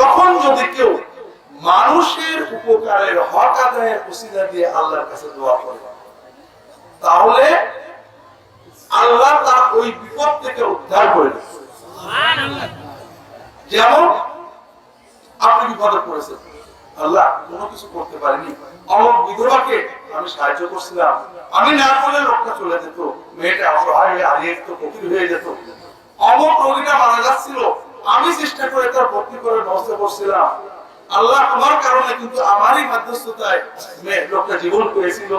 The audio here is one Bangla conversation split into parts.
তখন যদি কেউ মানুষের উপকারের হক আদায়ের ওসিলা দিয়ে আল্লাহর কাছে দোয়া করে, তাহলে আল্লাহ তার ওই বিপদ থেকে উদ্ধার করে দেবে। যেমন আপনি বিপদে পড়েছেন, আল্লাহ কোনো কিছু করতে পারিনি, অমুক বিধবাকে আমি সাহায্য করছিলাম, আমি না করলে লোকটা চলে যেত, মেয়েটা অসহায় হয়ে হারিয়ে যেত, ফকির হয়ে যেত, অমুক রোগীটা মারা যাচ্ছিল, আমি চেষ্টা করে তার ভর্তি করে ব্যবস্থা করছিলাম, আল্লাহ আমার কারণে কিন্তু আমারই মধ্যস্থতায় লোকটা জীবন পেয়েছিল,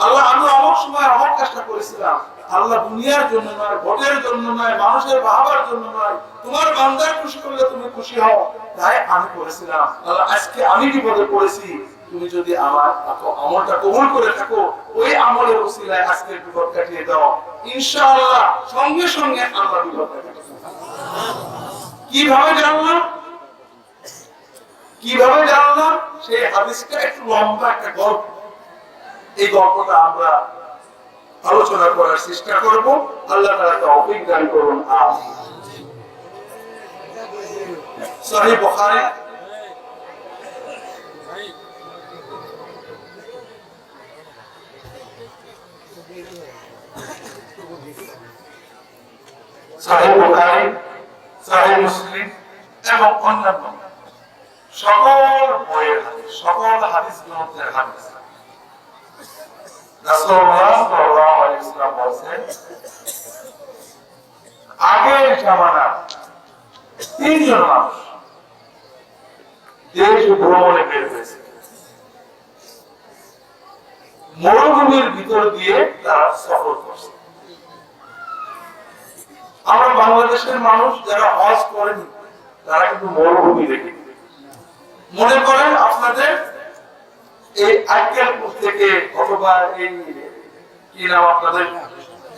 আল্লাহ আমি অমুক সময় অমুক কাজটা করেছিলাম, আল্লাহ দুনিয়ার জন্য নয়, ভোটের জন্য নয়, মানুষের ভাবার জন্য নয়, তোমার বান্দার খুশি করলে তুমি খুশি হও, তাই আমি করেছিলাম। আল্লাহ আজকে আমি বিপদে পড়েছি, তুমি যদি আমার আমলটা কবুল করে থাকো, ওই আমলের ওসিলায় আজকের বিপদ কাটিয়ে দাও, ইনশাআল্লাহ সঙ্গে সঙ্গে আল্লাহ বিপদ কাটিয়ে দেবে। কিভাবে জানলাম? কিভাবে জানলাম? সেই হাদিসটা একটু লম্বা একটা গল্প, এই গল্পটা আমরা আলোচনা করার চেষ্টা করব। আল্লাহ তাআলা তৌফিক দান করুন, আমিন। সহিহ বুখারী সহিহ বুখারী, সহিহ মুসলিম এবং অন্যান্য সকল বইয়ের হাদিস, সকল হাদিস গ্রন্থের হাদিস, রাসূলুল্লাহ সাল্লাল্লাহু আলাইহি ওয়াসাল্লাম বলেন, আগের জামানার তিনজন মানুষ দেশ ভ্রমণে বের হয়েছে, মরুভূমির ভিতর দিয়ে তারা সফর করছে। আমরা বাংলাদেশের মানুষ যারা হজ করেনি তারা কিন্তু মরুভূমি দেখে, মনে করেন আপনাদের এই আক্কেলপুর থেকে অথবা এই কি নাম আপনাদের,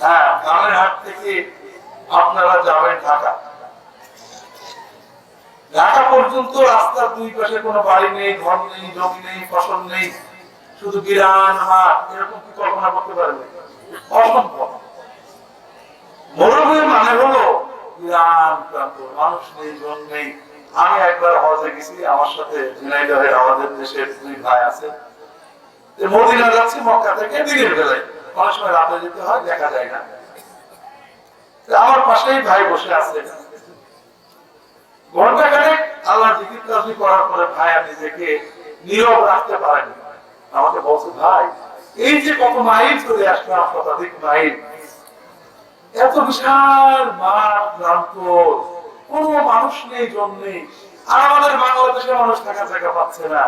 হ্যাঁ গানের থেকে আপনারা যাবেন ঢাকা, ঢাকা পর্যন্ত রাস্তার দুই পাশে কোনো বাড়ি নেই, ঘর নেই, জমি নেই, ফসল নেই, শুধু বিরান মাঠ, এরকম কি কল্পনা করতে পারবেন? অসম্ভব। মরুভূমি মানে হলো বিরান প্রান্ত, মানুষ নেই, জন নেই। আমি একবার হজে গেছি, আমার সাথে ঝিনাইদহের আমাদের দেশের দুই ভাই আছে, মদিনা যাচ্ছি মক্কা থেকে দিনের বেলায়, অনেক সময় রাতে যেতে হয়, দেখা যায় না। আমার পাশেই ভাই বসে আছে, ঘন্টাখানেক আল্লাহ জিকির তাসবিহ করার পরে ভাই আর নিজেকে নীরব রাখতে পারেনি, আমাকে বলছে, ভাই এই যে কত মাইল চলে আসলাম, শতাধিক মাইল, এত বিশাল মাঠ প্রান্ত, কোন মানুষ নেই, জন নেই, আর আমাদের বাংলাদেশের মানুষ থাকার জায়গা পাচ্ছে না,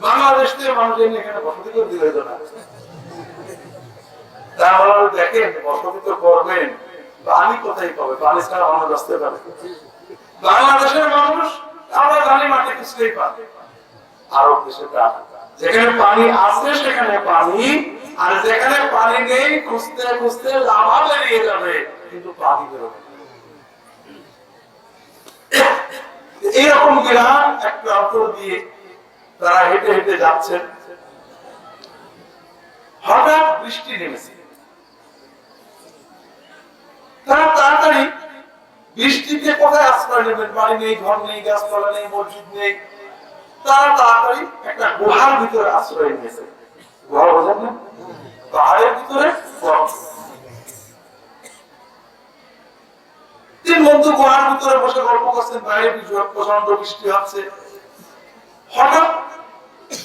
বাংলাদেশ থেকে মানুষ এনে এখানে বসতি করে দিলে তো না, তাহলে দেখেন বসতি তো করবেন, পানি কোথায় পাবে? পানি ছাড়া মানুষ আসতে পারে? বাংলাদেশের মানুষ আমরা জানি মাটি খুঁজতেই পারে, আরব দেশে তা যেখানে পানি আছে সেখানে পানি, আর যেখানে পানি নেই খুঁজতে খুঁজতে লাভা বেরিয়ে যাবে, কিন্তু পানি বেরোবে। এইরকম গ্রাম এক প্রান্ত দিয়ে তারা হেঁটে হেঁটে যাচ্ছেন, হঠাৎ বৃষ্টি নেমেছে। তারা তাড়াতাড়ি বৃষ্টিতে কোথায় আশ্রয় নেবেন? বাড়ি নেই, ঘর নেই, গাছপালা নেই, মসজিদ নেই, তারা তাড়াতাড়ি একটা গুহার ভিতরে আশ্রয় নিয়েছে। গুহা বোঝেন না? পাহাড়ের ভিতরে তিন বন্ধু গুহার ভিতরে বসে গল্প করছেন, বাইরে প্রচন্ড বৃষ্টি হচ্ছে। হঠাৎ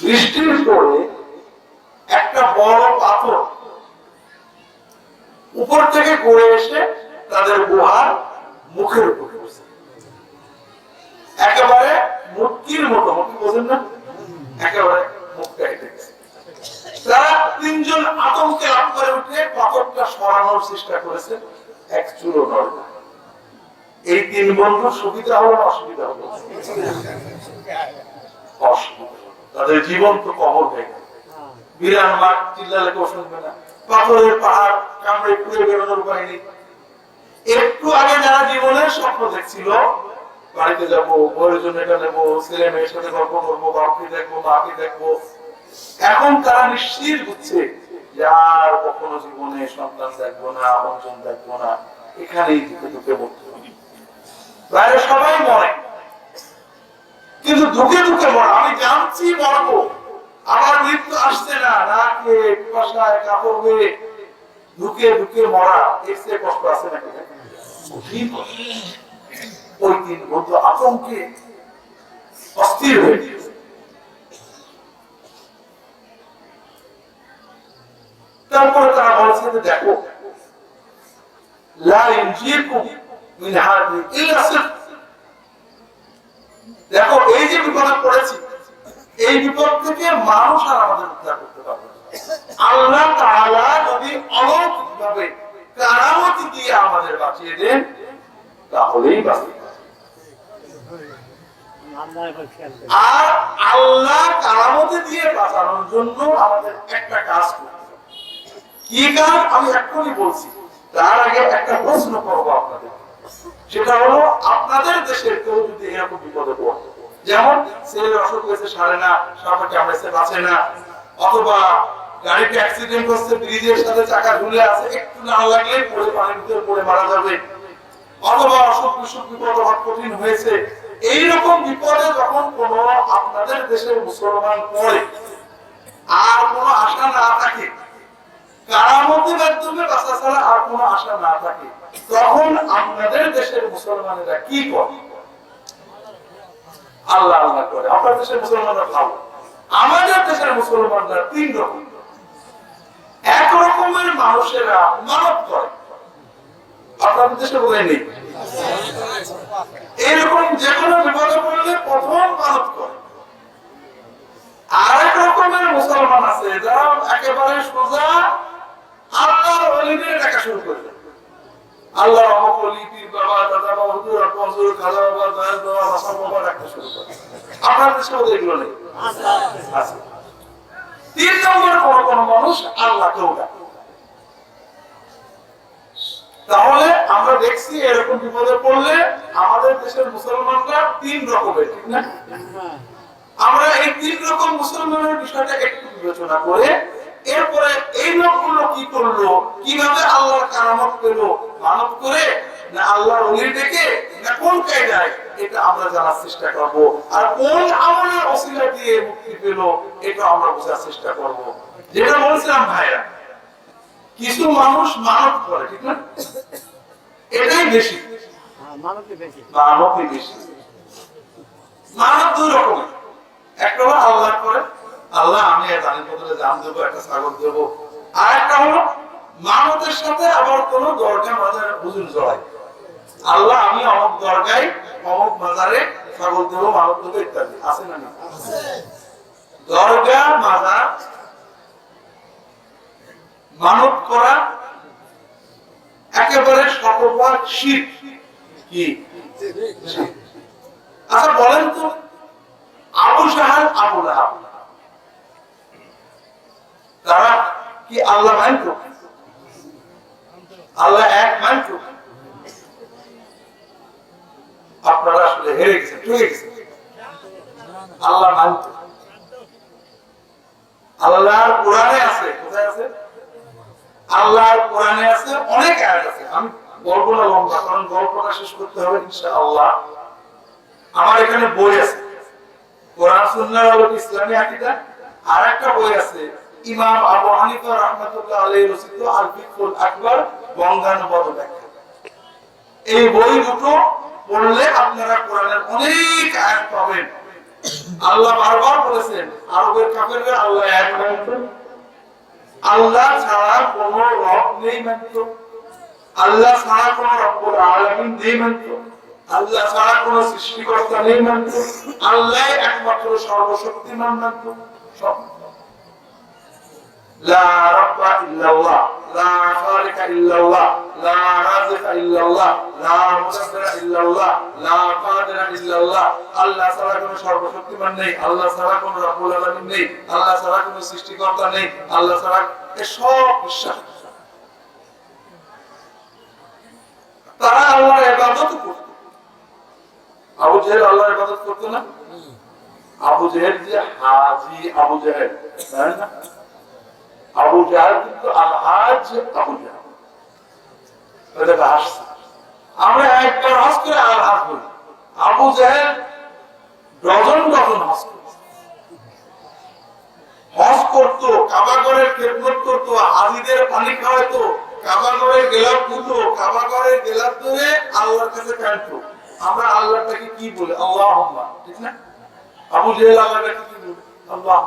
বৃষ্টির পরে একটা বড় পাথর উপর থেকে গড়ে এসে তাদের গুহার মুখের উপর পড়ছে, একেবারে মুটকির মতো, মুটকি বোঝেন না, একেবারে মুখটা কেটে গেছে। তারা তিনজন আতঙ্কে লাভ করে উঠে পাথরটা সরানোর চেষ্টা করেছে, এক চুলো নড়ে না। এই তিন বন্ধু সুবিধা হলো না অসুবিধা হলো? অসুবিধা। তাদের জীবন তো কবর হয়ে গেল, বিরান মাঠ, চিল্লালে কেউ শুনবে না, পাথরের পাহাড় কামড়ে পুড়ে বেরোনোর উপায় নেই। একটু আগে যারা জীবনের স্বপ্ন দেখছিল, বাড়িতে যাবো, বইয়ের জন্য এটা নেবো, ছেলে মেয়ের সাথে গল্প করবো, বাপকে দেখবো, মাকে দেখবো, এখন তারা নিশ্চিত হচ্ছে যে আর কখনো জীবনে সন্তান দেখবো না, আপনজন দেখবো না, এখানেই দুঃখে দুঃখে মরতে হবে। বাইরে সবাই মরে, কিন্তু দুঃখে দুঃখে মরা, আমি জানছি মরবো, আমার মৃত্যু আসছে না, নাকে কষায় কাপড় বেয়ে ঢুকে ঢুকে মরা, এর চেয়ে কষ্ট আছে নাকি? ওই দিন বন্ধু আতঙ্কে অস্থির হয়ে গিয়েছে। তারপরে তারা বলছে যে দেখো, লা ইনজিকুম মিন হাদি ইল্লা সিদক, দেখো এই যে বিপদে পড়েছি, এই বিপদ থেকে মানুষ আর আমাদের উদ্ধার করতে পারবে না। আল্লাহ তাআলা যদি অলৌকিকভাবে কারামতি দিয়ে আমাদের বাঁচিয়ে দেন তাহলেই বাঁচবে। আর আল্লাহ কারামতি দিয়ে বাঁচানোর জন্য আমাদের একটা কাজ করতে হবে। কি কাজ আমি এখনই বলছি, তার আগে একটা প্রশ্ন করবো আপনাদের। সেটা হলো, আপনাদের দেশের কেউ যদি এরকম বিপদে পড়ে, যেমন ছেলে অসুখ হয়েছে, সারে না, সাপে কামড়েছে, বাঁচে না, অথবা গাড়িতে অ্যাক্সিডেন্ট হচ্ছে, ব্রিজের সাথে চাকা ঝুলে আছে, একটু না লাগলে পড়ে পানির ভিতরে পড়ে মারা যাবে, অথবা অসুখ বিসুখ বিপদ কঠিন হয়েছে, এইরকম বিপদে যখন কোন আপনাদের দেশের মুসলমান পড়ে আর কোন আশা না থাকে, কারামতের মাধ্যমে বাঁচা ছাড়া আর কোন আশা না থাকে, তখন আপনাদের দেশের মুসলমানেরা কি করে? আল্লাহ আল্লাহ করে। আপনার দেশের মুসলমানরা ভালো, আমাদের দেশের মুসলমানরা তিন রকম। এক রকমের মানুষেরা মানত করে, আপনাদের দেশে বলে নেই, এরকম যে কোনো বিপদে পড়লে প্রথম মানত করে। আরেক রকমের মুসলমান আছে যারা একেবারে সোজা আল্লাহর ওলিদের ডাকা শুরু করে, আল্লাহ রহমলি, পীর বাবা, দাদা বাবা, হুজুর, হুজুর, খাজা বাবা, দয়াল বাবা, হাসান বাবা ডাকতে শুরু করে। আপনার দেশে ওদের এগুলো নেই, আছে। তিন নম্বর কোন কোন মানুষ আল্লাহকেও ডাকে। তাহলে আমরা দেখছি এরকম বিপদে পড়লে আমাদের দেশের মুসলমানরা তিন রকমের, ঠিক না? আমরা এই তিন রকম মুসলমানের বিষয়টা একটু বিবেচনা করে এরপরে এই লোকগুলো কি করলো, কিভাবে আল্লাহর কারামত পেল, মানত করে না আল্লাহর ওলি ডেকে না কোন কায়দায়, এটা আমরা জানার চেষ্টা করব। আর কোন আমলের ওসিলা দিয়ে মুক্তি পেল এটা আমরা বোঝার চেষ্টা করব। যেটা বলছিলাম ভাইরা, কিছু মানুষ মানত করে, ঠিক না? এটাই বেশি, মানতই বেশি। মানত দুই রকমের, একটা হলো আল্লাহ করে, আল্লাহ আমি জানি বদলে জান দেবো, একটা ছাগল দেবো। আর একটা হলো মানতের সাথে আবার কোন দরগা মাজারে হুজুর জড়ায়, আল্লাহ আমি অমুক দরগায় অমুক মাজারে ছাগল দেবো, মানত দেবো ইত্যাদি। আছে না? দরগা মাজার মানত করা একেবারে শতভাগ শিরক। কি? আচ্ছা বলেন তো, আবু জাহেল, আবু লাহাব, তারা কি আল্লাহ মানত? আল্লাহ এক মানত? আপনারা আসলে হেরে গেছেন, ঠকে গেছেন। আল্লাহ মানত, আল্লাহর কোরআনে আছে। কোথায় আছে? আল্লাহর কোরআনে আছে, অনেক আয়াত আছে। আমি বলবো না লম্বা, কারণ গল্পটা শেষ করতে হবে ইনশাআল্লাহ। আমার এখানে বই আছে, কোরআন সুন্নাহ আল ইসলামী আকীদা, আর একটা বই আছে ইমাম আবু হানিফা রাহমাতুল্লাহ আলাইহি রচিত আল ফিকহুল আকবার বঙ্গানুবাদ ব্যাখ্যা। এই বই দুটো পড়লে আপনারা কোরআনের অনেক আয়াত পাবেন। আল্লাহ বারবার বলেছেন, আরবের কাফেররা আল্লাহ এক মানত, আল্লাহ ছাড়া কোন রব নেই মানত, আল্লাহ ছাড়া কোন রব্বুল আলামিন নেই মানত, আল্লাহ ছাড়া কোন সৃষ্টিকর্তা নেই মানত, আল্লাহ একমাত্র সর্বশক্তিমান মানত। সব লা রাব্বা ইল্লাল্লাহ, লা খালিকা ইল্লাল্লাহ, লা রাযিকা ইল্লাল্লাহ, লা মুদাব্বিরা ইল্লাল্লাহ, লা কাদিরা ইল্লাল্লাহ। আল্লাহ ছাড়া কোনো সর্বশক্তিমান নেই, আল্লাহ ছাড়া কোনো রব্বুল আলামিন নেই, আল্লাহ ছাড়া কোনো সৃষ্টিকর্তা নেই, আল্লাহ ছাড়া সব বিশ্বাস। তারা আল্লাহর ইবাদত করত। আবু জাহেল আল্লাহর ইবাদত করত না? আবু জাহেল যে হাজী আবু জাহেল, তাই না? আবু জাহেল কিন্তু আল হাজ আবু জাহেল, এটা আসছে। আমরা একবার হজ করে আল হাজ বলি। আবু জাহেল ডজন ডজন হজ করতো, কাবা ঘরের খেদমত করতো, হাজিদের পানি খাওয়াইতো, কাবা ঘরের গেলাপ ধুতো, কাবা ঘরের গেলাপ ধরে আল্লাহর কাছে কাঁদতো। আমরা আল্লাহটাকে কি বলে? আল্লাহুম্মা, ঠিক না? আবু জেহেল আল্লাহটাকে কি বলে? আল্লাহ।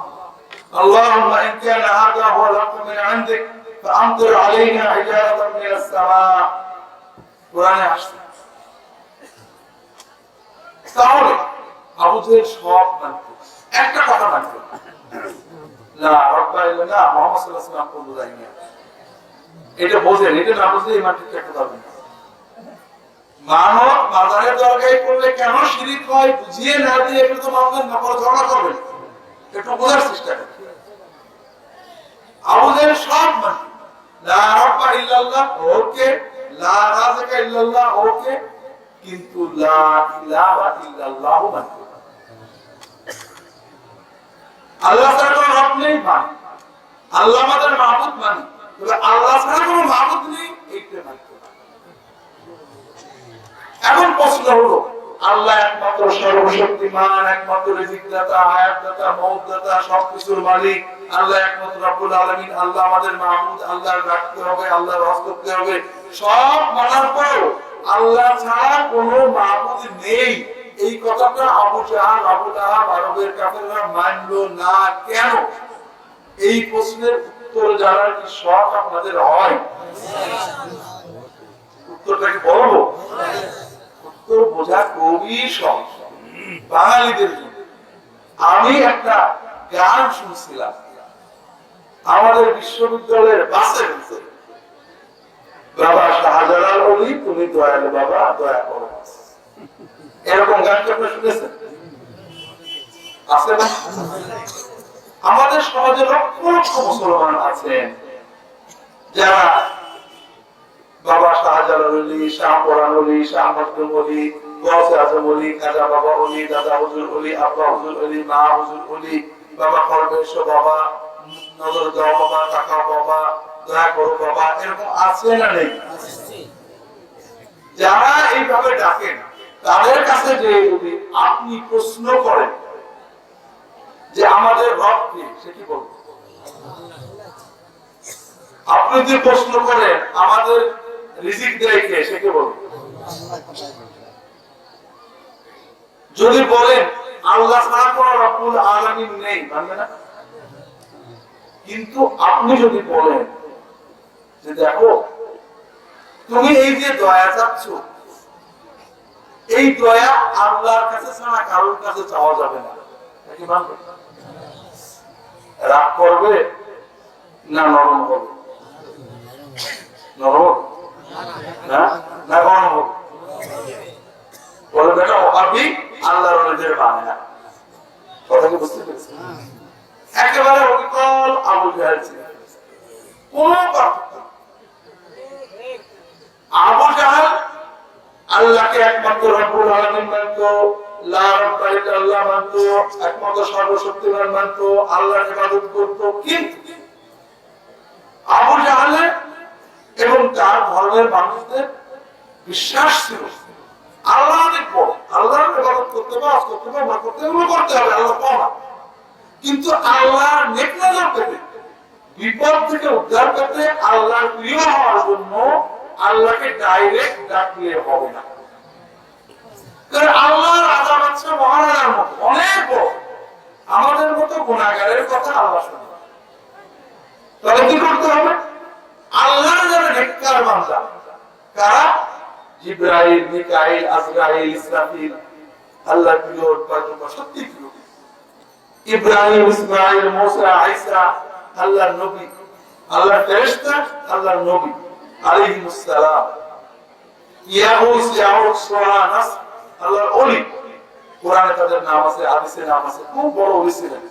আল্লাহুম্মা ইন কানা হাযা হুয়াল হাক্কু মিন ইনদিক ফাআমতির আলাইনা হিজারাতাম মিনাস সামা। কোরআনে আসছে। তাহলে আবু জেহেল সব মানতো, একটা কথা মানতো না, রাব্বা ইল্লাল্লাহ মুহাম্মদ সাল্লাল্লাহু আলাইহি ওয়াসাল্লাম কোন বুঝাই না। এটা বোঝেন, এটা না বুঝলে ইমান ঠিক রাখতে পারবেন না। মানব মাজারের দরগায় করলে কেন শিরিক হয় বুঝিয়ে না দিয়ে একটু তো মানবেন না, পরে ঝগড়া করবেন, একটু বোঝার চেষ্টা করেন। আবু জেহেল সব মানতো, লা রাব্বা ইল্লাল্লাহ ওকে, লা রাযিকা ইল্লাল্লাহ ওকে, কিন্তু লা ইলাহা ইল্লাল্লাহ মানতো না। আল্লাহ ছাড়া কোনো রব নেই মানে, আল্লাহ আমাদের মাবুদ মানে, তবে আল্লাহ ছাড়া কোনো মাবুদ নেই এইটা মানতো না। এখন প্রশ্ন হলো, আল্লাহ একমাত্র সর্বশক্তিমান, একমাত্র রিজিকদাতা, হায়াতদাতা, মওতদাতা, সবকিছুর মালিক, আল্লাহ একমাত্র রব্বুল আলামিন, আল্লাহ আমাদের মাবুদ, আল্লাহর রাখতে হবে, আল্লাহর হজ করতে হবে, সব মানার পরেও আল্লাহ ছাড়া কোনো মাবুদ নেই, এই কথাটা আবু জাহাল, আবু লাহাব, আরবের কাফেররা মানলো না কেন? এই প্রশ্নের উত্তর জানার কি শখ আপনাদের হয়? উত্তরটা কি বলবো? উত্তর বোঝা খুবই সহজ বাঙালিদের জন্য। আমি একটা গান শুনছিলাম আমাদের বিশ্ববিদ্যালয়ের বাসের ভিতরে, বাবা শাহজালাল ওলি তুমি দয়ালু বাবা, দয়া করো। এরকম গান কি আপনারা শুনেছেন? আছে না? আমাদের সমাজে লক্ষ লক্ষ মুসলমান আছেন যারা বাবা শাহজালাল ওলি, শাহ পরান ওলি, শাহ মখদুম ওলি, গৌসে আজম ওলি, খাজা বাবা ওলি, দাদা হুজুর ওলি, আব্বা হুজুর ওলি, মা হুজুর ওলি, বাবা পরমেশ্বর বাবা, নজর দাও বাবা, টাকা বাবা, দয়া করো বাবা, এরকম আছে না নেই? যারা এইভাবে ডাকেন তাদের কাছে যে যদি আপনি প্রশ্ন করেন যে আমাদের রব কি, সে কি বলবে? আপনি যদি প্রশ্ন করেন আমাদের রিজিক দেয় কে, সে কি বলবে? যদি বলেন আল্লাহ ছাড়া কোনো রব্বুল আলামিন নেই, মানবে না? কিন্তু আপনি যদি বলেন যে দেখো তুমি এই যে দয়া চাচ্ছ, এই দয়া আল্লাহর কাছে ছাড়া কারোর কাছে চাওয়া যাবে না, নাকি মানবে? রাগ করবে না নরম হবে? নরম না না গরম হবে? বলে বেটা অভাবী আল্লাহর নিজের মানে না। কথা কি বুঝতে পেরেছেন? একেবারে অবিকল আবু জাহেল ছিলেন, কোন পার্থক্য। আবু জাহেল আল্লাহকে একমাত্র রব্বুল আলামিন মানতো, লা রাব্বা ইল্লাল্লাহ মানতো, একমাত্র সর্বশক্তিমান মানতো, আল্লাহর ইবাদত করতো। কিন্তু আবু জাহেল এবং তার ধর্মের মানুষদের বিশ্বাস ছিল আল্লাহ অনেক বড়, আল্লাহর ইবাদত করতে হবে, হজ করতে হবে, ওমরা করতে হবে, করতে হবে, আল্লাহ পাওয়া। কিন্তু আল্লাহর নেক নজর পেতে, বিপদ থেকে উদ্ধার পেতে, আল্লাহর প্রিয় হওয়ার জন্য আল্লাহকে ডাইরেক্ট ডাকলে হবে না। কারণ আল্লাহর আযাব হচ্ছে মহারাজার মতো অনেক বড়, আমাদের মতো গুনাহগারের কথা আল্লাহ শুনে। তাহলে কি করতে হবে? আল্লাহর যারা নেককার বান্দা, কারা? জিবরাইল, মিকাইল, আজরাইল, ইসরাফিল, আল্লাহর প্রিয় বান্দা, সত্যি প্রিয়। ইব্রাহিম, ইসমাঈল, মুসা, ঈসা, আল্লাহর নবী, আল্লাহর ফেরেশতা, আল্লাহর নবী আলাইহিস সালাম। ইয়াউস, ইয়াউস, সুরা, নাস, আল্লাহর ওলি। কোরআনে তাদের নাম আছে, হাদিসে নাম আছে, খুব বড় ওলি ছিলেন।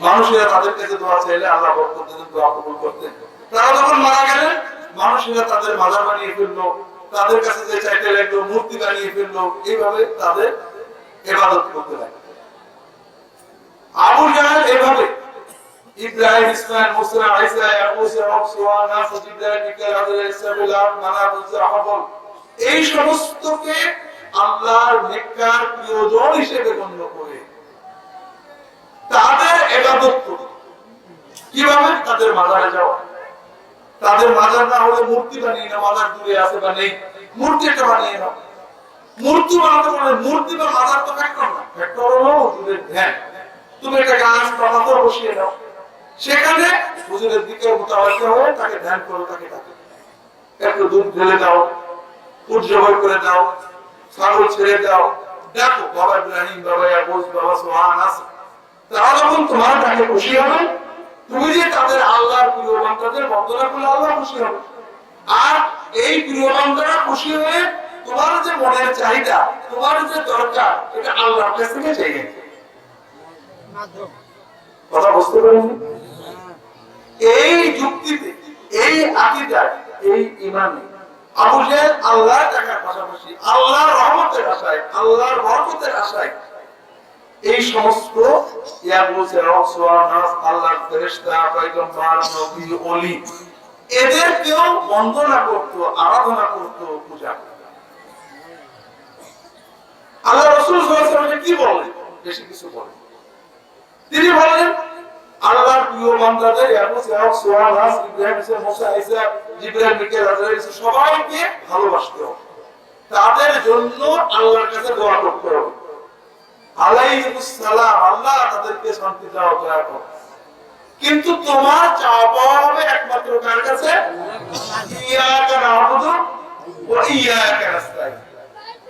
মানুষেরা তাদের কাছে দোয়া চাইলে আল্লাহ বরকত দিতেন, দোয়া কবুল করতেন। তারা যখন মারা গেলেন মানুষেরা তাদের মাজার বানিয়ে ফেললো, তাদের কাছে যে চাইতে লাগলো মূর্তি বানিয়ে ফেললো, এইভাবে তাদের ইবাদত করতে লাগলো। আবু জাহেল এভাবে ইব্রাহিম, ইসমাঈল, মুসা, ঈসা, ইয়াকুব, সুরা, নাস, জিবরাইল, মিকাইল, আজরাইল, ইসরাফিল, মানাত, উজ্জা, হাবল, এই সমস্তকে আল্লাহর নেককার প্রিয়জন হিসেবে গণ্য করে তাদের ইবাদত করো। কিভাবে? তাদের মাজারে যাও। তাদের মাজার না হলে মূর্তি বানিয়ে নাও, মাজার দূরে আছে বা নেই, মূর্তি একটা বানিয়ে নাও। মূর্তি বানাতে পারলে মূর্তি বা মাজার তো ফ্যাক্টর না, ফ্যাক্টর হলো হুজুরের ধ্যান। তুমি একটা গাছ বা পাথর বসিয়ে দাও, সেখানে হুজুরের দিকে মোতাবেক হয়ে তাকে ধ্যান করো, তাকে ডাকো। একটু দুধ ঢেলে দাও, উট জবাই করে দাও, ছাগল ছেড়ে দাও, দেখো বাবা ইব্রাহিম, বাবা ইয়াকুব, বাবা সুবহান আছে। তারা যখন তোমার ডাকে খুশি হবে, তুমি যে তাদের আল্লাহর প্রিয় বান্দাদের বন্দনা করলে আল্লাহ খুশি হবে। আর এই প্রিয় বান্দারা খুশি হয়ে তোমার যে মনের চাহিদা, তোমার যে দরকার, এটা আল্লাহর কাছ থেকে চাইবে। কথা বুঝতে পারেন? এই যুক্তিতে, এই আকীদায়, এই ঈমানে আবু জাহেল আল্লাহর টাকার পাশাপাশি আল্লাহর রহমতের আশায়, আল্লাহর বরকতের আশায় এই সমস্ত আল্লাহর ফেরেশতা, পয়গম্বর, নবী, ওলি এদেরকেও বন্দনা করত, আরাধনা করত, পূজা করত। আল্লাহ রাসূল সাল্লাল্লাহু আলাইহি ওয়াসাল্লাম কি বলেন? বেশি কিছু বলেন। তিনি বলেন আল্লাহর প্রিয় বান্দাদের সবাইকে ভালোবাসতে হবে, তাদের জন্য আল্লাহর কাছে দোয়া করতে হবে। আলাইহিস সালাম, আল্লাহ তাদেরকে শান্তি দাও, দয়া করো। কিন্তু তোমার চাওয়া পাওয়া হবে একমাত্র কার কাছে? ইয়াকা না'বুদু ওয়া ইয়াকা নাস্তাঈন।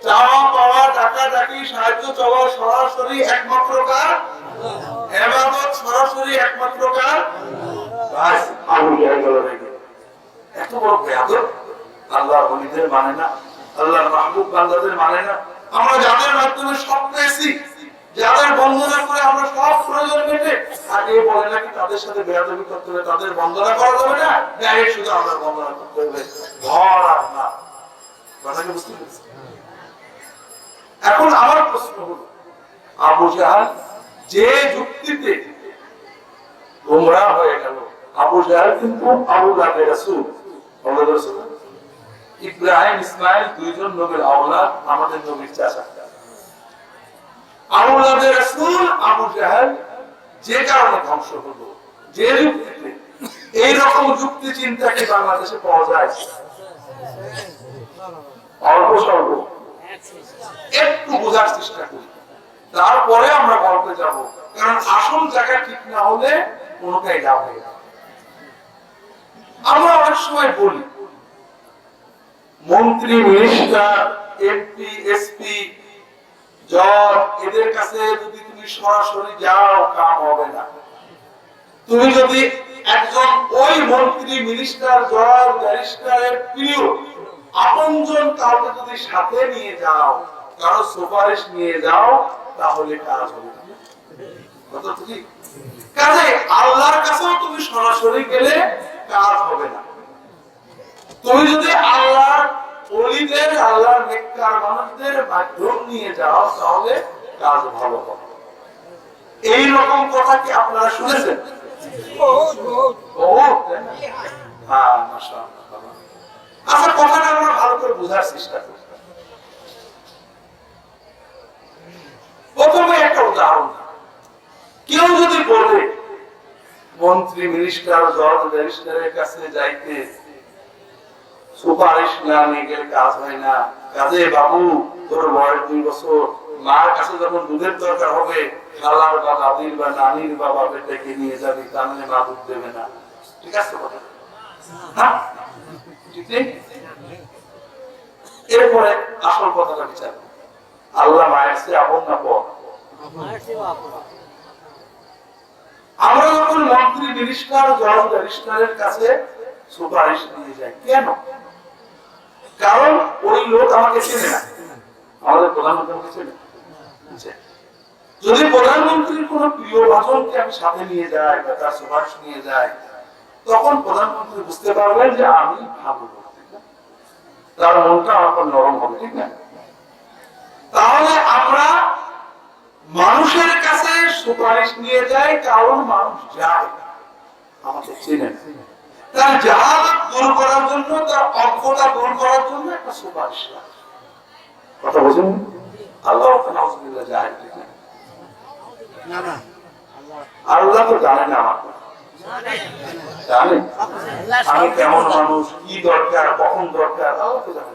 চাওয়া পাওয়া, টাকাটাকি, সাহায্য চাওয়া সরাসরি একমাত্র কার? ইবাদত সরাসরি একমাত্র কার? বাস আবু জাহেল বলে এত বড় বেয়াদব, আল্লাহর ওলিদের মানে না, আল্লাহর মাহবুব বান্দাদের মানে না। আমরা যাদের মাধ্যমে সব পেয়েছি, যাদের বন্দনা করে আমরা সব প্রয়োজন মেটে, আগে বলে নাকি তাদের সাথে বেয়াদবি করতে হবে, তাদের বন্দনা করা যাবে না, ডাইরেক্ট শুধু আল্লাহর বন্দনা করতে হবে। ঘর আর না, কথাটা বুঝতে পেরেছি? এখন আমার প্রশ্ন হলো, আবু জাহেল যে যুক্তিতে গোমরাহ হয়ে গেল, আবু জাহেল কিন্তু আওলাদের রাসূল, আওলাদের রাসূল ইব্রাহিম ইসমাইল দুইজন নবীর আওলাদ, আমাদের নবীর চাচা। আওলাদের রাসূল আবু জাহেল যে কারণে ধ্বংস হলো, যে যুক্তিতে, এই রকম যুক্তি চিন্তা কি বাংলাদেশে পাওয়া যায়? অল্প স্বল্প একটু বোঝার চেষ্টা করি, তারপরে আমরা গল্পে যাব। কারণ আসল জায়গা ঠিক না হলে কোনটাই লাভ হবে না। আমরা অনেক সময় বলি মন্ত্রী, মিনিস্টার, এমপি, এসপি, জজ এদের কাছে যদি তুমি সরাসরি যাও কাম হবে না। তুমি যদি একজন ওই মন্ত্রী, মিনিস্টার, জজ, ব্যারিস্টারের প্রিয় আপনজন কাউকে যদি সাথে নিয়ে যাও, কারো সুপারিশ নিয়ে যাও, তাহলে কাজ হবে না। কথা ঠিক? কাজে আল্লাহর কাছেও তুমি সরাসরি গেলে কাজ হবে না। তুমি যদি আল্লাহর ওলিদের, আল্লাহর নেককার মানুষদের মাধ্যম নিয়ে যাও, তাহলে কাজ ভালো হবে। এই রকম কথা কি আপনারা শুনেছেন? হ্যাঁ, মাশাআল্লাহ। আচ্ছা, কথাটা আমরা ভালো করে বোঝার চেষ্টা করি। প্রথমে একটা উদাহরণ, কেউ যদি বলে মন্ত্রী, মিনিস্টার, জজ, ব্যারিস্টারের কাছে যাইতে সুপারিশ না নিয়ে গেলে কাজ হয় না। কাজে বাবু, তোর বয়স 2 বছর, মার কাছে যখন দুধের দরকার হবে, খালার বা দাদির বা নানির বা বাপের ডেকে নিয়ে যাবি, তাহলে মা দুধ দেবে না। ঠিক আছে কথা? হ্যাঁ, ঠিক নেই? এরপরে আসল কথাটা বিচার, আল্লাহ মায়ের চেয়ে আপন না পর? আমরা যখন মন্ত্রী, মিনিস্টার, জজ, ব্যারিস্টারের কাছে সুপারিশ নিয়ে যাই, কেন? কারণ ওই লোক আমাকে চেনে না, আমাদের প্রধানমন্ত্রী আমাকে চেনে। যদি প্রধানমন্ত্রীর কোন প্রিয় ভাষণকে আমি সাথে নিয়ে যাই বা তার সুপারিশ নিয়ে যাই, তখন প্রধানমন্ত্রী বুঝতে পারবেন যে আমি ভালো লোক, তার মনটা আমার নরম হবে, ঠিক না? তাহলে আমরা মানুষের কাছে সুপারিশ নিয়ে যাই, কারণ মানুষ যায়, আমাকে চেনে না। তার জাহালাত দূর করার জন্য, তার অজ্ঞতা দূর করার জন্য একটা সুপারিশ লাগে। কথা বুঝুন, আল্লাহ নাউজুবিল্লাহ জাহেল না না, আল্লাহ তো জানে না আমার জানে আমি কেমন মানুষ, কি দরকার, কখন দরকার, আল্লাহ তো জানে।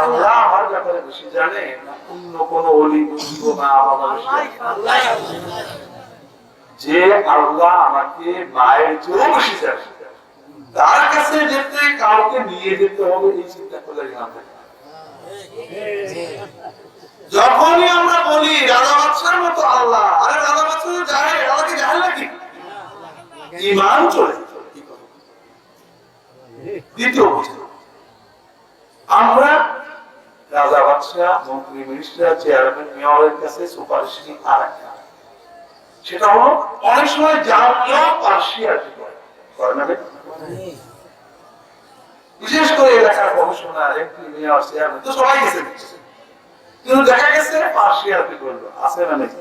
আল্লাহ আমার ব্যাপারে বেশি জানে অন্য কোন ওলি বুঝব না বাবা। যে আল্লাহ আমাকে মায়ের চেয়েও বেশি জানে, তার কাছে যেতে কাউকে নিয়ে যেতে হবে এই চিন্তা করলে না থাকে। যখনই আমরা বলি রাজা বাদশার মতো আল্লাহ, আরে রাজা বাদশা যায়, আল্লাহকে জাহেল নাকি? ঈমান চলে। দ্বিতীয় বস্তু, আমরা রাজা বাদশা, মন্ত্রী, মিনিস্টার, চেয়ারম্যান, মেয়রের কাছে সুপারিশ নিয়ে আর একটা, সেটা হলো অনেক সময় জাতীয় পার্সিয়ালিটি করে না, বিশেষ করে এলাকার কমিশনার, এমপি, মেয়র, চেয়ারম্যান তো সবাই গেছে, কিন্তু দেখা গেছে পার্সিয়ালিটি করলো, আছে না নাকি?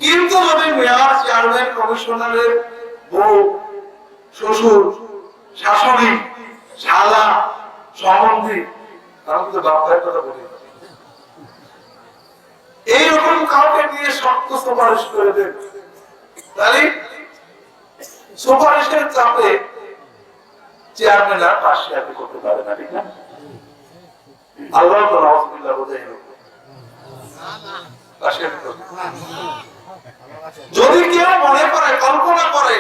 কিন্তু যদি মেয়র, চেয়ারম্যান, কমিশনারের বউ, শ্বশুর, শাশুড়ি, শালা, সম্বন্ধী, আমি কিন্তু বাপ ভাইয়ের কথা বলি, এইরকম কাউকে নিয়ে শক্ত সুপারিশ করে দেন, তাহলে সুপারিশের চাপে চেয়ারম্যান আর পার্সিয়ালিটি করতে পারে না, ঠিক না? আল্লাহ তো নাউজুবিল্লাহ বোঝাই হোক। যদি কেউ মনে করে, কল্পনা করে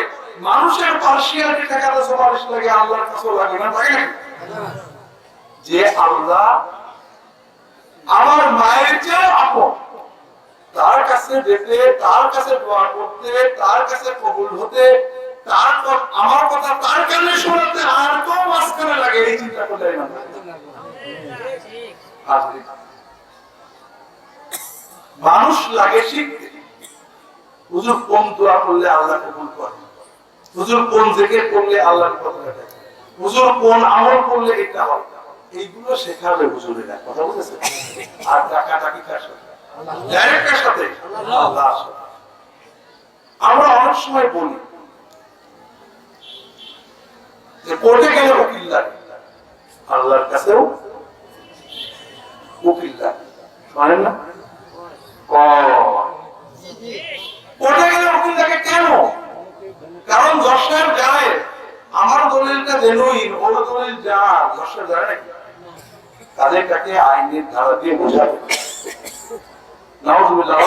মানুষের পার্সিয়ালিটি ঠেকাতে সুপারিশ লাগে, আল্লাহর কাছে লাগে না, থাকে না? যে আল্লাহ আমার মায়ের চেয়ে আপন, তার কাছে যেতে, তার কাছে দোয়া করতে, তার কাছে কবুল হতে, তার আমার কথা তার কানে শোনাতে আর কেউ মাঝখানে লাগে, এই চিন্তা করলে না। মানুষ লাগে শিখতে, হুজুর কোন দোয়া করলে আল্লাহ কবুল করে, হুজুর কোন জিকির করলে আল্লাহর কথা দেয়, হুজুর কোন আমল করলে এটা হয়, এইগুলো শেখাবে হুজুরেরা, কথা বুঝেছেন? আর টাকাটাকি কার সাথে? ডাইরেক্টের সাথে, আল্লাহর সাথে। আমরা অনেক সময় বলি যে কোর্টে গেলে উকিল লাগে, আল্লাহর কাছেও উকিল লাগে, শোনেন না? কোর্টে গেলে উকিল লাগে কেন? কারণ দর্শক যায়, আমার দলিলটা জেনুইন, ওর দলিল যা, দর্শক যায় নাকি? তাদেরটাকে আইনের ধারা দিয়ে বোঝাবে। নাউজুবিল্লাহ।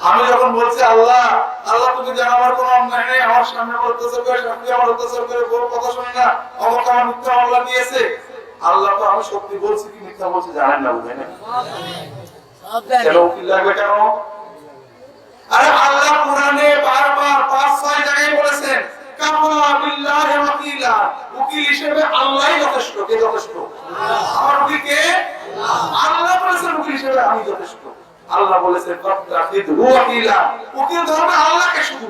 আমি যখন বলছি আল্লাহ, আল্লাহ তুমি জানো আমার কোনো অন্যায় নেই, আমার সামনে অত্যাচার করে, সামনে আমার অত্যাচার করে, বড় কথা শুনে না, আমাকে আমার মিথ্যা মামলা দিয়েছে, আল্লাহ তো আমি সত্যি বলছি কি মিথ্যা বলছি জানেন না, বুঝেন না? কেন উকিল লাগবে কেন? আরে আল্লাহ কোরআনে বারবার 5-6 জায়গায় বলেছেন কাফা বিল্লাহি ওয়াকিলা, উকিল হিসেবে আল্লাহই যথেষ্ট। কে যথেষ্ট? আমার উকিল কে? আল্লাহ বলেছেন উকিল হিসেবে আমি যথেষ্ট। আল্লাহ বলেছেন ফাত্তাখিযু ওয়াকিলা, উকিল ধরবে আল্লাহকে শুধু,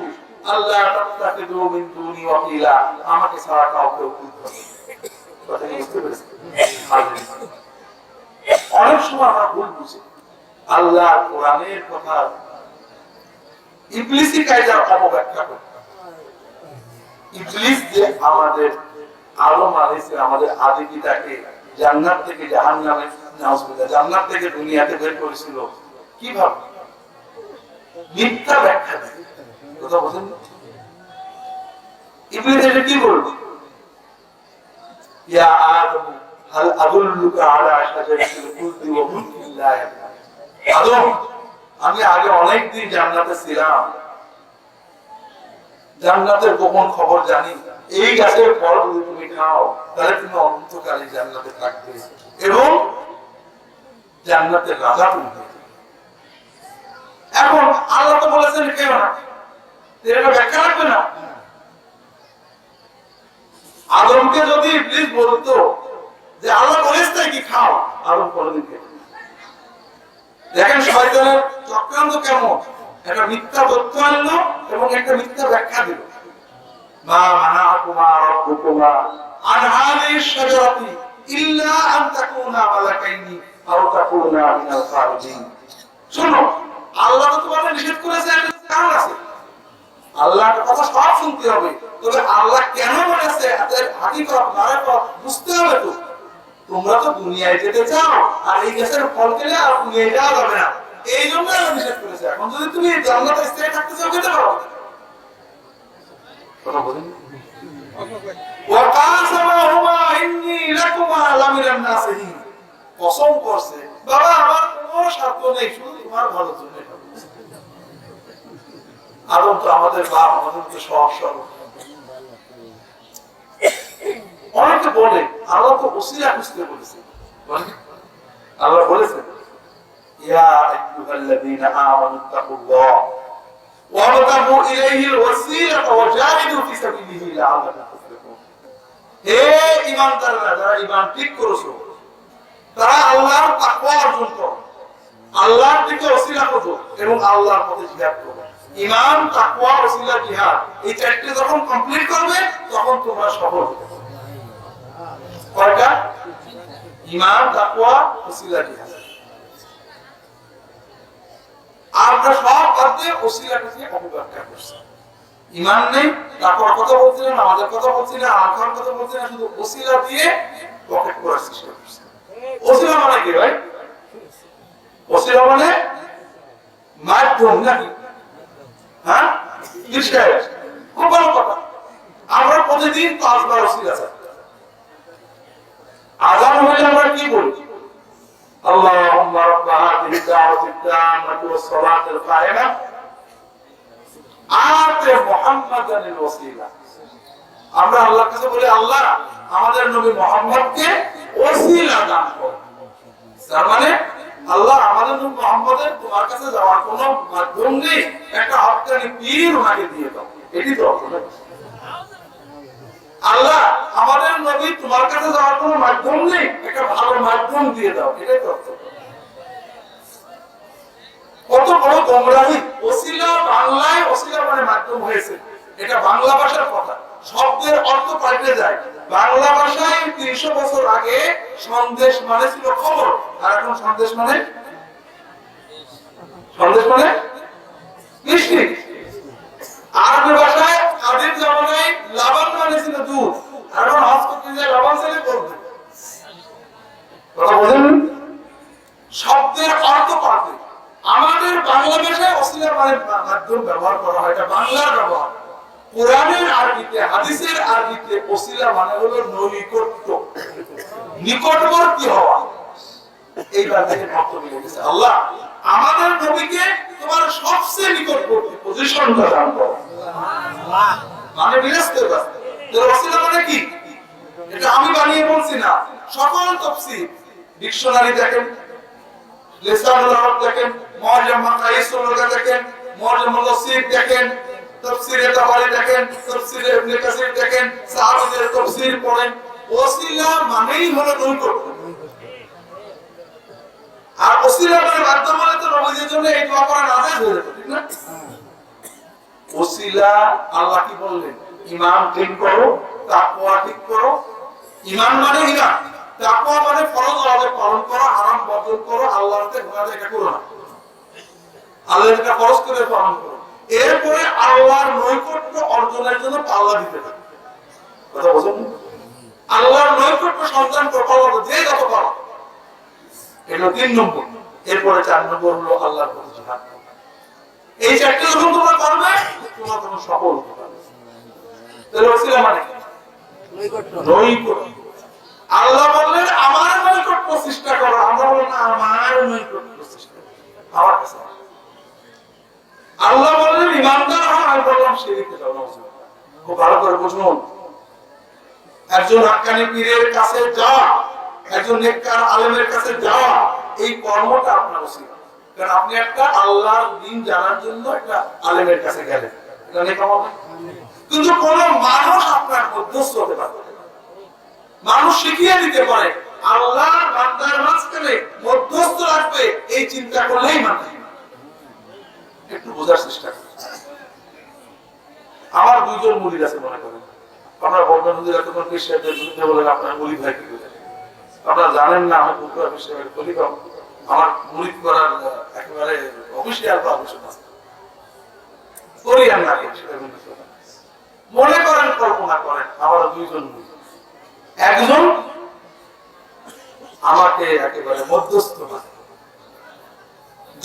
আল্লাহ তাত্তাখিযু মিন দুনি ওয়াকিলা, আমাকে ছাড়া কাউকে উকিল ধরবে। কথা কি বুঝতে পেরেছেন? অনেক সময় আমরা ভুল বুঝি, আল্লাহ কোরআনের কথা ইবলিসি কায়দার অপব্যাখ্যা করে। ইবলিস যে আমাদের আদম আলাইহিস সালাম, আমাদের আদি পিতাকে জান্নাত থেকে জাহান্নামে, নাউজুবিল্লাহ, জান্নাত থেকে দুনিয়াতে বের করেছিল কিভাবে? মিথ্যা ব্যাখ্যা দিয়ে। কথা বুঝেন? ইবলিস এটা কি বলল? ইয়া আদম হাল আদুল্লুকা আলা শাজারাতিল খুলদি ওয়া মুলকিন লা ইয়াবলা। আদম, আমি আগে অনেক দিন জান্নাতে ছিলাম, জান্নাতের গোপন খবর জানি, এই গাছের ফল যদি তুমি খাও তাহলে তুমি অনন্তকালে জান্নাতে থাকবে এবং জান্নাতের রাজা তুমি হবে। এখন আল্লাহ তো বলেছেন কেন না, এটা ব্যাখ্যা রাখবে না। আদমকে যদি ইবলিস বলতো যে আল্লাহ বলেছে কি খাও, আদম কোনদিন খেত না। দেখেন শয়তানের চক্রান্ত কেমন, একটা মিথ্যা তথ্য আনলো এবং একটা মিথ্যা ব্যাখ্যা দিল। মা মানাকুমা রাব্বুকুমা আন হাযিহিশ শাজারাতি ইল্লা আন তাকুনা মালাকাইনি আও তাকুনা মিনাল খালিদিন। শুনো, আল্লাহ তো তোমাদের নিষেধ করেছে, একটা কারণ আছে। আল্লাহর কথা সব শুনতে হবে, তবে আল্লাহ কেন বলেছে এর হাকিকত নারায়ণ বুঝতে হবে তো। তোমরা তো দুনিয়ায় যেতে চাও, আর এই গাছের ফল খেলে আর দুনিয়ায় যাওয়া যাবে না, এই জন্য আল্লাহ নিষেধ করেছে। এখন যদি তুমি জান্নাতে স্থায়ী থাকতে চাও, খেতে পারো। কথা বলেন। ওয়াকাসামাহুমা ইন্নী লাকুমা লামিনান নাসিহিন, কসম করছে বাবা আমার কোনো স্বার্থ নেই, শুধু তোমার ভালোর জন্য। আদম তো আমাদের বাপ, আমাদের তো সব সব। অনেকে বলে আল্লাহ তো ওসিলা খুঁজতে বলেছে, আল্লাহ বলেছেন ইয়া আইয়ুহাল্লাযীনা আমানুত্তাকুল্লাহ ওয়াবতাগু ইলাইহিল ওয়াসিলাতা ওয়াজাহিদু ফি সাবিলিহি লাআল্লাকুম তুফলিহুন। হে ঈমানদাররা, যারা ঈমান ঠিক করেছো, তারা আল্লাহর তাকওয়া অর্জন করো, আল্লাহর দিকে ওসিলা করো এবং আল্লাহর পথে জিহাদ করো। ঈমান, তাকওয়া, ওসিলা, জিহাদ, এই চারটি যখন কমপ্লিট করবে তখন তোমরা সফল হবে। কয়টা? ঈমান, তাকওয়া, ওসিলা, জিহাদ। আমরা সব বাদ দিয়ে ওসিলাটাকে অপব্যাখ্যা করছি। ঈমান নেই, তাকওয়ার কথা বলছি না, নামাজের কথা বলছি না, আল্লাহর কথা বলছি না, শুধু ওসিলা দিয়ে পকেট করার চেষ্টা করছি। ওসিলা মানে কি ভাই? ওসিলা মানে মাধ্যম নাকি? হ্যাঁ, খুব ভালো কথা। আমরা প্রতিদিন 5 বার ওসিলা চাই। আযান হলে আমরা কি বলি? আল্লাহুম্মা রাব্ব হাযিহি দাওয়াতিত তাম্মাতি ওয়াস সালাতিল কায়িমা আতি মুহাম্মাদানিল ওয়াসিলা। আমরা আল্লাহর কাছে বলি, আল্লাহ আমাদের নবী মুহাম্মদকে ওসিলা দান করো। তার মানে আল্লাহ আমাদের নবী মুহাম্মদের তোমার কাছে যাওয়ার কোনো মাধ্যম নেই, একটা হক্কানি পীর ওনাকে দিয়ে দাও। এটি তো আল্লাহ আমাদের নবী তোমার কাছে যাওয়ার কোনো মাধ্যম নেই, একটা ভালো মাধ্যম দিয়ে দাও। এটাই তো কত বড় গোমরাহি। ওসিলা বাংলায় ওসিলা মানে মাধ্যম হয়েছে, এটা বাংলা ভাষার কথা। শব্দের অর্থ পাল্টে যায়। বাংলা ভাষায় 300 বছর আগে সন্দেশ মানে ছিল খবর, আর এখন সন্দেশ মানে মিষ্টি। আরবি ভাষায় আদিম জামানায় লাবান মানে ছিল দুধ, আর এখন হজ করতে যায় লাবান ছেলে করবে। কথা বলেন, শব্দের অর্থ পাল্টে। আমাদের বাংলা ভাষায় ওসিলা মানে মাধ্যম ব্যবহার করা হয়, এটা বাংলার ব্যবহার। কোরআনের আরবিতে, হাদিসের আরবিতে ওসিলা মানে হলো নৈকট্য, নিকটবর্তী হওয়া। এইবার থেকে বক্তব্য বলেছে আল্লাহ আমাদের নবীকে তোমার সবচেয়ে নিকটবর্তী পজিশনটা দান করো। মানে বিরাস্তের কাছে ওসিলা মানে কি? এটা আমি বানিয়ে বলছি না, সকল তাফসীর ডিকশনারি দেখেন, লিসানুল আরব দেখেন, মুআজ্জাম মাকাইসুল লুগা দেখেন, মুআজ্জামুল তাফসীর দেখেন, তাফসীরে তাবারি দেখেন, তাফসীরে ইবনে কাসির দেখেন, সাহাবীদের তাফসীর পড়েন। ওসিলা মানেই হলো নৈকট্য। আর ওসিলা মানে মাধ্যম মানে তো নবীদের জন্য এই দোয়া করা না যায়, ঠিক না? ওসিলা আল্লাহ কি বললেন? ঈমান ঠিক করো, তাকওয়া ঠিক করো। ঈমান মানে ঈমান, তাকওয়া মানে ফরজ ওয়াজিব পালন করো, হারাম বর্জন করো, আল্লাহর তে গুনাহ এটা করো না, আল্লাহর যেটা ফরজ করে পালন করো। এরপরে আল্লাহর নৈকট্য অর্জনের জন্য পাল্লা দিতে হবে। কথা বুঝুন, আল্লাহর নৈকট্য সন্ধান করো, পাল্লা যে যত পারো। এটা 3 নম্বর। এরপরে 4 নম্বর হলো আল্লাহর পথে জিহাদ। এই চারটি যখন তোমরা করবে তোমরা তখন সফল হবে। তাহলে ওসিলা মানে নৈকট্য। আল্লাহ বললেন আমার নৈকট্য চেষ্টা করো, আমরা বললাম না আমার নৈকট্য চেষ্টা করো, আমার কাছে। আল্লাহ বললেন ইমানদার হও, আমি বললাম শিরকে যাও না। খুব ভালো করে বুঝুন, একজন হাক্কানি পীরের কাছে যাওয়া, একজন নেককার আলেমের কাছে যাওয়া, এই কর্মটা আপনার ওসিলা। কারণ আপনি একটা আল্লাহর দ্বীন জানার জন্য একটা আলেমের কাছে গেলেন, এটা নেক আমল। কিন্তু কোন মানুষ আপনার মধ্যস্থ হতে পারে, মানুষ শিখিয়ে দিতে পারে, আল্লাহ বান্দার মাঝখানে মধ্যস্থ রাখবে, এই চিন্তা করলেই মানে একটু বোঝার চেষ্টা করি। আমার 2 জন মুরিদ আছে মনে করেন, আপনারা বলবেন হুজুর এতক্ষণ পীর সাহেবদের বিরুদ্ধে বলেন, আপনার মুরিদ ভাই কি করে? আপনারা জানেন না আমি পুকুরা পীর সাহেবের খলিফা, আমার মুরিদ করার একেবারে অফিসিয়াল পারমিশন আছে, করি আর না করি সেটা মনে করেন, কল্পনা করেন আমার 2 জন মুরিদ। একজন আমাকে একেবারে মধ্যস্থ মানে।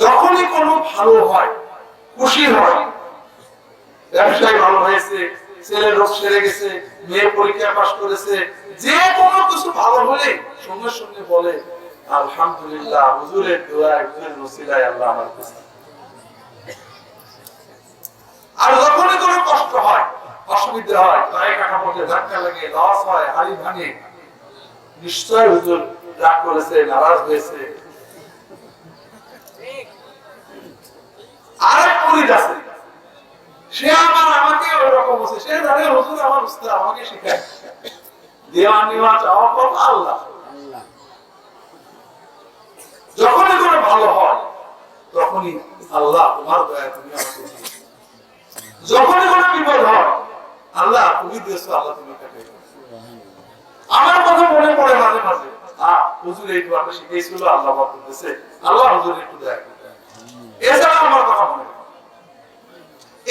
যখনই কোনো ভালো হয়, খুশি হয়, ব্যবসায় ভালো হয়েছে, ছেলে রোগ সেরে গেছে, মেয়ে পরীক্ষা পাস করেছে, যে কোনো কিছু ভালো হলে সঙ্গে সঙ্গে বলে আলহামদুলিল্লাহ, হুজুরের দোয়ায়, হুজুরের ওসিলায় আল্লাহ আমার কাছে। আর যখনই কোনো কষ্ট হয়, অসুবিধা হয়, পায়ে কাটা পড়ে ধাক্কা লাগে, লস হয়, হাড়ি ভাঙে, নিশ্চয় হুজুর রাগ করেছে, নারাজ হয়েছে। আরেক মুরিদ আছে, সে আমাকে ওরকম বলছে, সে জানে হুজুর আমার উস্তাদ, আমাকে শেখায়, দেওয়া নেওয়া চাওয়া পাওয়া আল্লাহ। যখনই কোনো ভালো হয় তখনই আল্লাহ তোমার দয়া, তুমি আমাকে দিও। যখনই কোনো বিপদ হয় আল্লাহ তুমি দিয়েছো, আল্লাহ তুমি কাটে। আমার কথা মনে পড়ে মাঝে মাঝে, হুজুর এই দোয়াটা শিখিয়েছিল, আল্লাহ বলতেছে আল্লাহ হুজুর একটু দয়া করতে। এছাড়া আমার কথা মনে পড়ে।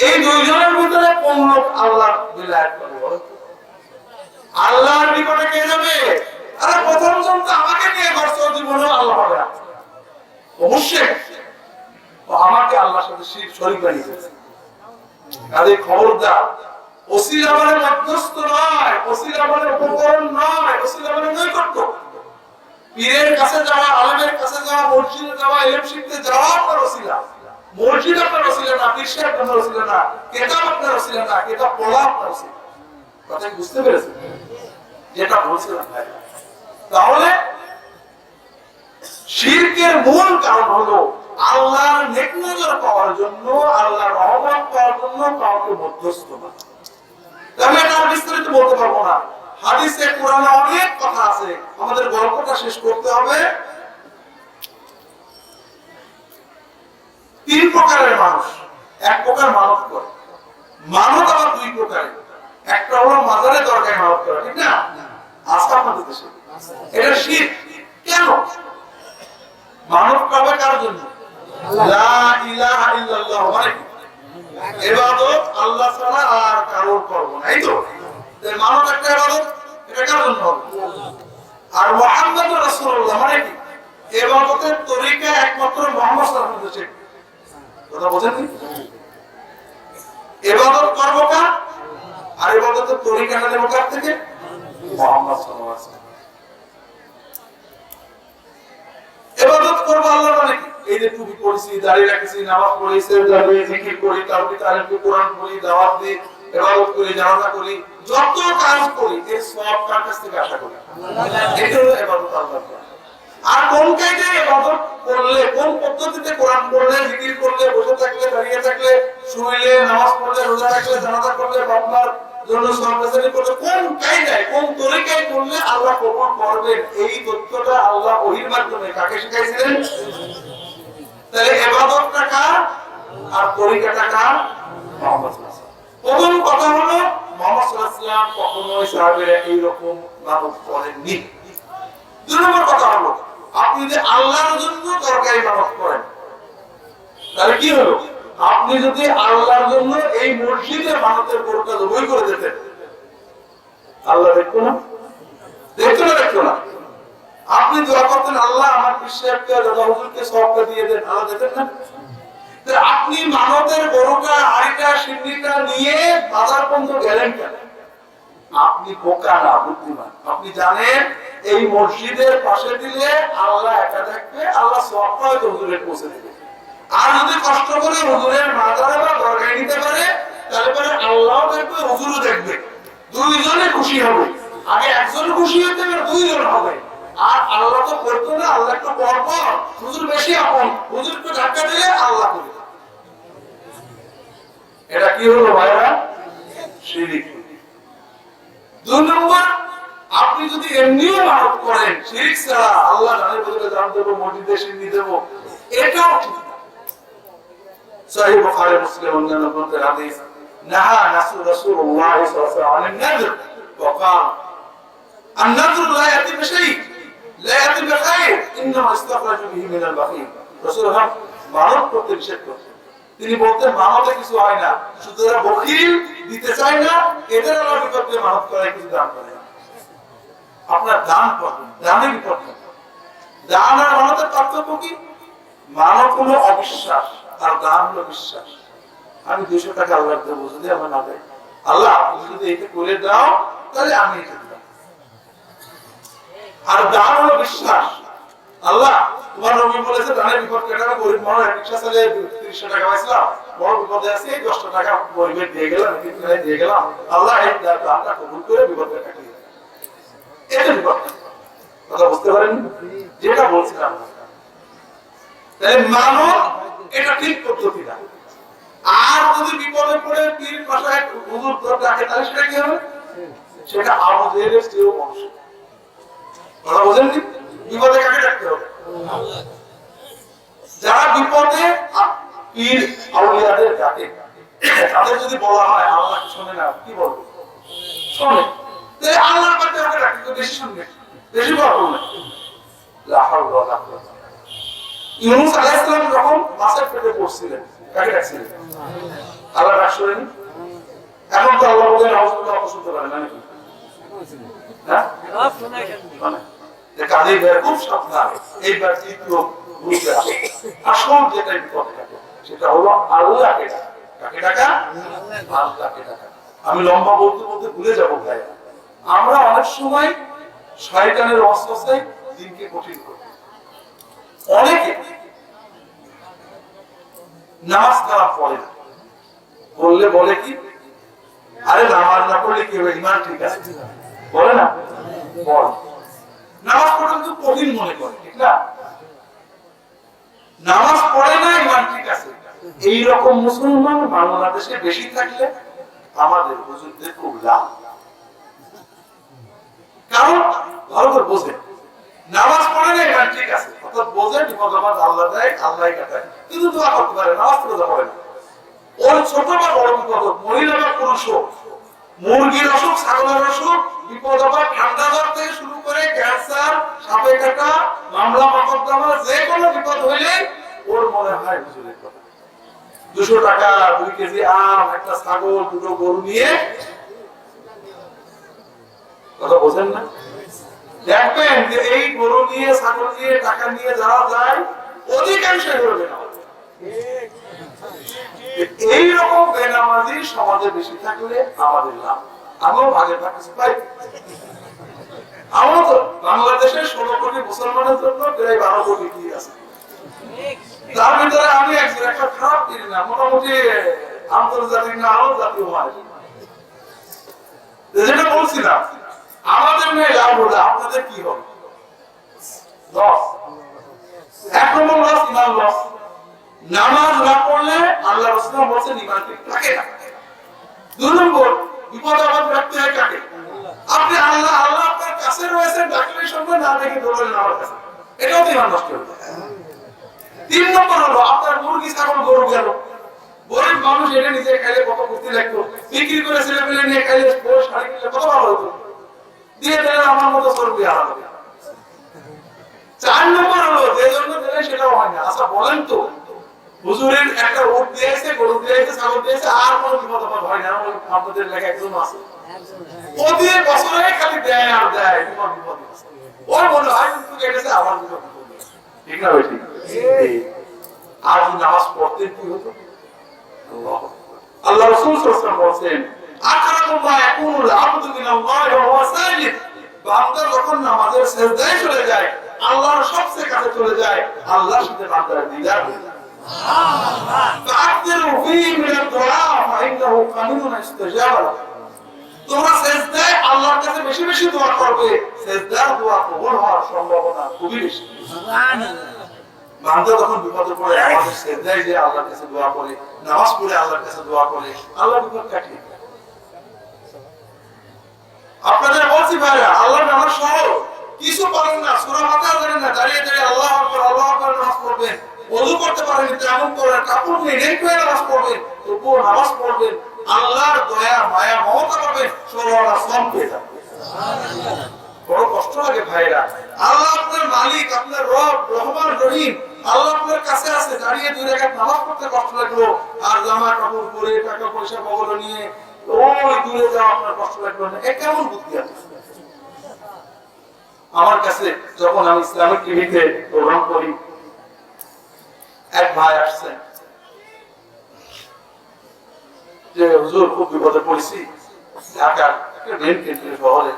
এই দুইজনের ভিতরে কোন লোক আল্লাহ বিলায়াত করে? আল্লাহর নিকটে কে যাবে? আরে প্রথম জন তো আমাকে নিয়ে করছো, জীবনে আল্লাহ হবে অবশ্যই আমাকে আল্লাহর সাথে শরীক বানিয়েছে। তাদের খবরদার, ওসিলা মানে মধ্যস্থ নয়, ওসিলা মানে উপকরণ নয়, ওসিলা মানে নৈকট্য। পীরের কাছে যাওয়া, আলেমের কাছে যাওয়া, মসজিদে যাওয়া, ইলম শিখতে যাওয়া আপনার ওসিলা। মসজিদ আপনার ওসিলা না, পীর সাহেব আপনার ওসিলা না, কিতাব আপনার ওসিলা না, কিতাব পড়া আপনার ওসিলা। কথা বুঝতে পেরেছেন যেটা বলছিলাম ভাই? তাহলে শিরকের মূল কারণ হলো আল্লাহর নেক নজর পাওয়ার জন্য, আল্লাহর রহমত পাওয়ার জন্য কাউকে মধ্যস্থ না। আমি এটা বিস্তারিত বলতে পারবো না, হাদিসে কোরআনে অনেক কথা আছে, আমাদের গল্পটা শেষ করতে হবে। তিন প্রকারের মানুষ, এক প্রকার মানত করে, মানত আবার দুই প্রকারের। একটা হলো মাজারে দরকার মানত করা, ঠিক না? আস্থা আপনাদের দেশে এটা শিরক। কেন মানত করবে? কার জন্য? লা ইলাহা ইল্লাল্লাহ, মানে ইবাদত আল্লাহ ছাড়া আর কারোর করব না, এই তো। তাই মানত একটা ইবাদত, এটা কার জন্য হবে? আর মুহাম্মদুর রাসূলুল্লাহ মানে কি? ইবাদতের তরিকা একমাত্র মুহাম্মদ সাল্লাল্লাহু আলাইহি ওয়াসাল্লাম। কথা বোঝেন? ইবাদত করব কার? আর ইবাদতের তরিকাটা নেব কার থেকে? মুহাম্মদ সাল্লাল্লাহু আলাইহি ওয়াসাল্লাম। ইবাদত করব আল্লাহ মানে কি? এই যে টুপি পড়ছি, দাড়ি রাখছি, নামাজ পড়ি, সিজদা করি, জিকির করি, তাওহীদ তালিম, কোরআন পড়ি, দাওয়াত দিই, ইবাদত করি, জানাজা করি, যত কাজ করি এর সওয়াব কার কাছ থেকে আশা করি? এটা হলো ইবাদত আল্লাহর। আর কোন কাজে ইবাদত করলে, কোন পদ্ধতিতে কোরআন পড়লে, জিকির করলে, বসে থাকলে, দাঁড়িয়ে থাকলে, শুইলে, নামাজ পড়লে, রোজা রাখলে, জানাজা করলে, বাবার জন্য সওয়াব করলে, কোন কায়দায়, কোন তরিকায় করলে আল্লাহ কবুল করবেন, এই তথ্যটা আল্লাহ ওহীর মাধ্যমে কাকে শিখাইছিলেন? তাহলে ইবাদতটা কার আর তরিকাটা কার? মুহাম্মদ সাল্লাল্লাহু আলাইহি ওয়াসাল্লাম। প্রথম কথা হলো মুহাম্মদ সাল্লাল্লাহু আলাইহি ওয়াসাল্লাম কখনোই সাহাবীরা এইরকম ইবাদত করেননি। দুই নম্বর কথা হলো আপনি যদি আল্লাহর জন্য তরকারি ইবাদত করেন, তাহলে কি হলো? আপনি যদি আল্লাহর জন্য এই মসজিদে মানতের গরুটা জবাই করে দিতেন, আল্লাহ দেখতো না? দেখতো না? দেখতো না? আপনি দোয়া করতেন আল্লাহ আমার পীর সাহেবকে, দাদা হুজুরকে সওয়াবটা দিয়ে দেন, আল্লাহ দেখেন না? আপনি মানতের গরুটা, হাড়িটা, সিন্নিটা নিয়ে বাজার পর্যন্ত গেলেন কেন? আপনি বোকা না, বুদ্ধিমান। আপনি জানেন এই মসজিদের পাশে দিলে আল্লাহ একা দেখবে, আল্লাহ সওয়াবটা হয়তো হুজুরের পৌঁছে দেবে। আর যদি কষ্ট করে হুজুরের মাজারে বা দরগায় নিতে পারে, তাহলে পরে আল্লাহও দেখবে, হুজুরও দেখবে, দুইজনে খুশি হবে। আগে একজন খুশি হতে হবে, দুইজন হবে। আর আল্লাহ তো করতো না, আল্লাহ একটু পর পর, হুজুর বেশি আপন, হুজুরকে ধাক্কা দিলে আল্লাহ করবে। এটা কি হলো ভাইরা? শিরক। দুই নম্বর, আপনি যদি এমনিও মানত করেন শিরক ছাড়া, আল্লাহ জানের বদলে জান দেবো, মসজিদে সিন্নি দেবো, এটাও ঠিক না। সহিহ বুখারী, মুসলিম, অন্যান্য গ্রন্থের হাদিস, নাহা রাসূলুল্লাহ সাল্লাল্লাহু আলাইহি ওয়াসাল্লাম আনিন নাযর ওয়া ক্বাল আন-নাযর লা ইয়াতি বিশাই লা ইয়াতি বিখাইর ইন্নামা ইস্তাখরাজু বিহি মিনাল বাখিল। রাসূলুল্লাহ মানত করতে নিষেধ করতেন। তিনি বলতেন মানতে কিছু হয় না, শুধু এরা বখিল, দিতে চায় না, এদের আল্লাহর বিপক্ষে মানত করে, কিছু দান করে না। আপনার দান করবেন, দানের বিপক্ষে। দান আর মানতের পার্থক্য কি? মানত হলো অবিশ্বাস আর দান হলো বিশ্বাস। আমি 200 টাকা আল্লাহর দেবো, যদি আমার না দেয়, আল্লাহ তুমি যদি এটা করে দাও তাহলে আমি এটা দিলাম। আর দান হলো বিশ্বাস। আল্লাহ তোমার নবী বলেছে দানের বিপদ কাটানো, গরিব মানুষ রিকশা চালিয়ে 30 টাকা পাইছিলাম, বড় বিপদে আছে, 10 টাকা গরিবের দিয়ে গেলাম, দিয়ে গেলাম, আল্লাহ এই দানটা কবুল করে বিপদটা কাটিয়ে দেয়। এটা বিপদ। কথা বুঝতে পারেন যেটা বলছিলাম? তাহলে মানব এটা ঠিক পদ্ধতি না। আর যদি বিপদে পড়ে পীর পাশায় হুজুর ডাকে, তাহলে সেটা কি হবে? সেটা আমাদের চেয়েও অংশ। কথা বোঝেন? বিপদে কাকে ডাকতে হবে? যারা বিপদে পীর আউলিয়াদের ডাকে, তাদের যদি বলা হয় আল্লাহ শোনে না, কি বলবে? শোনে। তাহলে আল্লাহর কাছে ওকে ডাকতে তো বেশি শুনবে, বেশি বলবো না। লা হাওলা ওয়ালা কুওয়াতা। ইউনূস আলাইহিস সালাম যখন মাছের পেটে পড়ছিলেন, কাকে ডাকছিলেন? আল্লাহ ডাক শুনেন। এখন তো আল্লাহ বলেন আউযুবিল্লাহ অত শুনতে পারেন না নাকি? হ্যাঁ, কাজে খুব সাবধান। এইবার তৃতীয় গ্রুপে আসে। আসল যেটা বিপদ থাকে সেটা হলো আল্লাহকে ডাকা। কাকে ডাকা? আল্লাহকে ডাকা। আমি লম্বা বলতে বলতে ভুলে যাবো ভাই। আমরা অনেক সময় শয়তানের ওয়াসওয়াসায় দিনকে কঠিন করি। অনেকে নামাজ কালাম পড়ে না, বললে বলে কি, আরে নামাজ না পড়লে কি হবে, ইমান ঠিক আছে, বলে না? বল। নামাজ পড়তে তো কঠিন মনে করে, ঠিক না? নামাজ পড়ে না, ইমান ঠিক আছে। এইরকম মুসলমান বাংলাদেশে বেশি থাকলে আমাদের হুজুরদের খুব লাভ। কারণ ভালো করে বোঝে নামাজ পড়ে না, ইমান ঠিক আছে, অর্থাৎ বোঝে বিপদ আপদ আল্লাহ দেয়, আল্লাহ কাটায়, কিন্তু দোয়া করতে পারে, নামাজ পড়তে পারে না। ওর ছোট বা বড় বিপদ, মহিলা বা পুরুষ হোক, মুরগির অসুখ, ছাগলের অসুখ, বিপদ আপদ, ঠান্ডা জ্বর থেকে শুরু করে ক্যান্সার, সাপে কাটা, মামলা মোকদ্দমা, যে কোনো বিপদ হইলে ওর মনে হয় হুজুরের কথা। 200 টাকা, 2 কেজি আম, একটা ছাগল, 2টো গরু নিয়ে, কথা বোঝেন না? দেখবেন যে এই গরু নিয়ে, ছাগল নিয়ে, টাকা নিয়ে যারা যায় অধিকাংশ হবে না। এইরকম বেনামাজি সমাজে বেশি থাকলে আমাদের লাভ। আমিও ভাগে থাকছি ভাই। আমরা তো বাংলাদেশের 16 কোটি মুসলমানের জন্য প্রায় 12 কোটি কি আছে, তার ভিতরে আমি একজন, একটা খারাপ দিন না, মোটামুটি আন্তর্জাতিক না আরো জাতীয় হয়। যেটা বলছিলাম, আমাদের মেয়ে লাভ হলে আপনাদের কি হবে? লস। 1 নম্বর লস, ইমান লস। নামাজ না পড়লে আল্লাহ রাসূল বলেছেন ইমান ঠিক থাকে না। 2 নম্বর বিপদ আপদ রাখতে হয় কাকে? আপনি আল্লাহ, আল্লাহ আপনার কাছে রয়েছেন, ডাকলে সঙ্গে না দেখে দৌড়ালেন আমার কাছে, এটাও তো ইমান নষ্ট হবে। 3 নম্বর হলো আপনার মুরগি, ছাগল, গরু গেল, গরিব মানুষ এটা নিজে খাইলে কত ফুর্তি লাগতো, বিক্রি করে ছেলে পেলে নিয়ে খাইলে বড় শাড়ি কিনলে কত ভালো হতো, দিয়ে দিলেন আমার মতো চর্বি আলাদা। 4 নম্বর হলো যে জন্য দিলেন সেটাও হয় না। আচ্ছা বলেন তো, হুজুরের একটা উট দিয়েছে, গরু দিয়েছে, ছাগল দিয়েছে, আর কোনো বিপদ আপদ হয় না? আপনাদের লেখা একজন আছে, প্রতি বছরে খালি দেয় আর দেয়, বিপদ বিপদ ওর মনে হয় কিন্তু কেটেছে আমার বিপদ বিপদ, ঠিক না ভাই? ঠিক। আর যদি নামাজ পড়তে কি হতো? আল্লাহ রাসূল সাল্লাল্লাহু আলাইহি ওয়াসাল্লাম বলেন, আকরামু মা ইয়াকুনুল আবদু মিনাল্লাহি ওয়া হুয়া সাজিদ। বান্দা যখন নামাজের সিজদায় চলে যায়, আল্লাহর সবচেয়ে কাছে চলে যায়, আল্লাহর সাথে বান্দার দিদার হয়। তোমরা সিজদায় আল্লাহর কাছে বেশি বেশি দোয়া করবে, সিজদার দোয়া কবুল হওয়ার সম্ভাবনা খুবই বেশি। সুবহানাল্লাহ। বান্দা যখন বিপদে পড়ে আমাদের সিজদায় যে আল্লাহর কাছে দোয়া করে, নামাজ পড়ে আল্লাহর কাছে দোয়া করে, আল্লাহ বিপদ কাটিয়ে দেয়। আপনাদের বলছি ভাইরা, আল্লাহর নামাজ সহজ, কিছু পারেন না, সূরা ফাতিহা জানেন না, দাঁড়িয়ে দাঁড়িয়ে আল্লাহু আকবার, আল্লাহু আকবার নামাজ পড়বেন, ওযু করতে পারেন, তেমন করে কাপড় নিয়ে নেক করে নামাজ পড়বেন, তবুও নামাজ পড়বেন, আল্লাহর দয়া মায়া মমতা পাবেন, সরলা সম পেয়ে যাবেন। সুবহানাল্লাহ। বড় কষ্ট লাগে ভাইরা। আল্লাহ আপনার মালিক, আপনার রব, রহমান রহিম, আল্লাহ আপনার কাছে আছে, দাঁড়িয়ে 2 রাকাত নামাজ পড়তে কষ্ট লাগলো, আর জামা কাপড় পরে টাকা পয়সা বগলে নিয়ে ওই দূরে যাওয়া আপনার কষ্ট লাগলো না। এ কেমন বুদ্ধি আছে? আমার কাছে যখন আমি ইসলামিক টিভিতে প্রোগ্রাম করি, এক ভাই আসছেন যে হুজুর খুব বিপদে পড়েছি, ঢাকার একটা মেন কেন্দ্রীয় শহরে,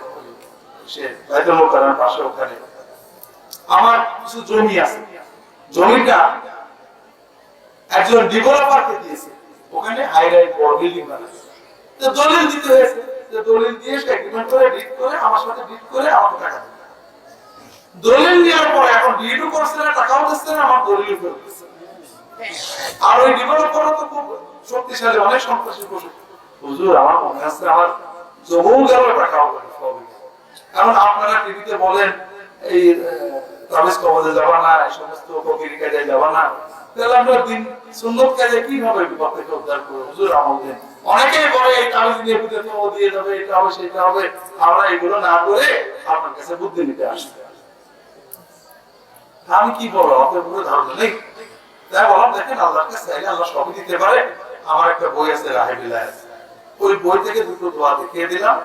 সে বাইতুল মোকাররমের পাশে, ওখানে আমার কিছু জমি আছে, জমিটা একজন ডেভেলপারকে দিয়েছে, ওখানে হাই রাইজ বড় বিল্ডিং বানাচ্ছে। তো দলিল দিতে হয়েছে, যে দলিল দিয়ে সে এগ্রিমেন্ট করে ডিড করে আমার সাথে ডিড করে আমাকে টাকা দেবে। দলিল দেওয়ার পরে এখন ডিডও করছে না, টাকাও দিচ্ছে না, আমার দলিল ফেরত দিচ্ছে। আর ওই ডেভেলপারও তো খুব শক্তিশালী, অনেক সন্ত্রাসী বসে, হুজুর আমার মনে আছে আমার জমিও গেল, টাকাও গেল, সবই। এখন আপনারা টিভিতে বলেন এই তাবিজ কবজে যাবা না, এই সমস্ত ফকিরি কাজে যাবা না, তাহলে আমরা দিন সুন্নত কাজে কিভাবে বিপদ থেকে উদ্ধার করবো? হুজুর আমল দেন। অনেকেই বলে এই তাবিজ নিয়ে বিদেশে ও দিয়ে যাবে, এটা হবে সেটা হবে, আমরা এগুলো না করে আপনার কাছে বুদ্ধি নিতে আসবে। আমি কি বলবো, আপনার পুরো ধারণা নেই। তাই বললাম দেখেন আল্লাহর কাছে চাইলে আল্লাহ সবই দিতে পারে। আমার একটা বই আছে রাহে বিলায়াত, ওই বই থেকে দুটো দোয়া দেখিয়ে দিলাম।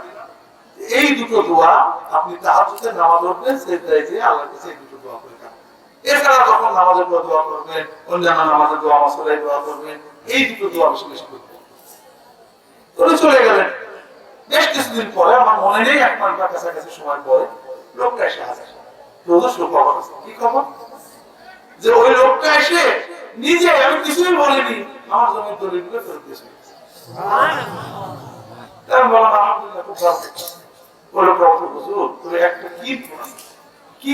এই দুটো দোয়া আপনি তাহাজ্জুদের নামাজ পড়বেন, সেজদায় যেয়ে আল্লাহর কাছে এই দুটো দোয়া করে খাবেন। এছাড়া যখন নামাজের পর দোয়া করবেন, অন্যান্য নামাজের দোয়া, মাসুরায় দোয়া করবেন, এই দুটো দোয়া বেশি বেশি করবেন। উনি চলে গেলেন। বেশ কিছুদিন পরে, আমার মনে নেই, এক মাস বা কাছাকাছি সময় পরে লোকটা এসে হাজির। খবর আছে, কি খবর? যে ওই লোকটা এসে নিজে, আমি কিছুই বলিনি, আমার জমির দলিলগুলো ফেরত দিয়েছে। আমি বললাম আলহামদুলিল্লাহ, খুব ভালো। ওই লোক হুজুর তুমি একটা কি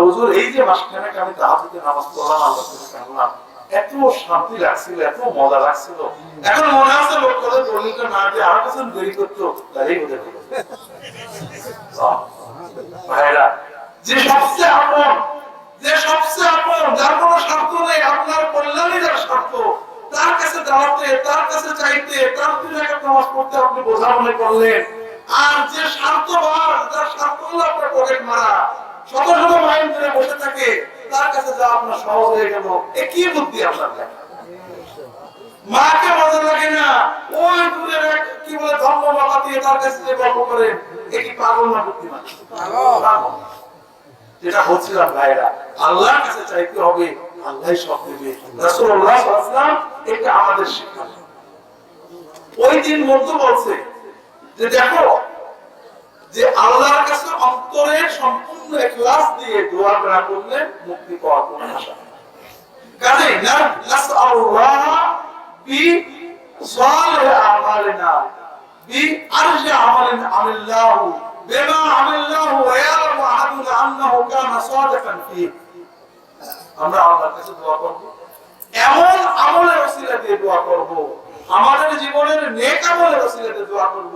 হুজুর, এই যে মাসখানেক আমি তাহাজ্জুদে নামাজ পড়লাম, আল্লাহ থেকে কাঁদলাম, এত শান্তি লাগছিল, এত মজা লাগছিল। এখন মনে আছে লোক কথা দলিলটা না দিয়ে আরো কিছু দেরি করতো, তাই ওদের ভাইরা, যে সবচেয়ে আপন, যে সবচেয়ে আপন, যার কোনো স্বার্থ নেই, আপনার কল্যাণই যার স্বার্থ, তার কাছে দাঁড়াতে, তার কাছে চাইতে, তার দুনিয়াকে নামাজ পড়তে আপনি বোঝা মনে করলেন। আর যে স্বার্থবান, যার স্বার্থ হলো আপনার পকেট মারা, শত শত মাইল ধরে বসে থাকে, তার কাছে যা আপনার সহজ হয়ে গেল, এ কি বুদ্ধি আপনার? মাকে মজা লাগে না, ওই দূরের এক কি বলে ধর্ম বাবা দিয়ে তার কাছে যে গল্প করেন, এ কি পাগল না বুদ্ধিমান? যেটা বলছিলাম ভাইরা, আল্লাহর কাছে চাইতে হবে, আল্লাহই সব দেবে। রাসূলুল্লাহ সাল্লাল্লাহু আলাইহি ওয়াসাল্লাম এটা আমাদের শিক্ষা। ওই দিন বলতে বলছে যে দেখো, যে আল্লাহর কাছে অন্তরের সম্পূর্ণ ইখলাস দিয়ে দোয়া করা করলে মুক্তি পাওয়ার কোনো আশা নেই। কাজেই নাসআলুল্লাহ বি সালিহি আমালিনা বি আরজি আমালিন আমিল্লাহু বিমা আমিল্লাহু ওয়া ইয়ালামু আহাদুনা আন্নাহু কানা সাদিকান ফি। আমরা আল্লাহর কাছে দোয়া করব, এমন আমলের ওসিলা দিয়ে দোয়া করব, আমাদের জীবনের নেক আমলের ওসিলা দিয়ে দোয়া করব,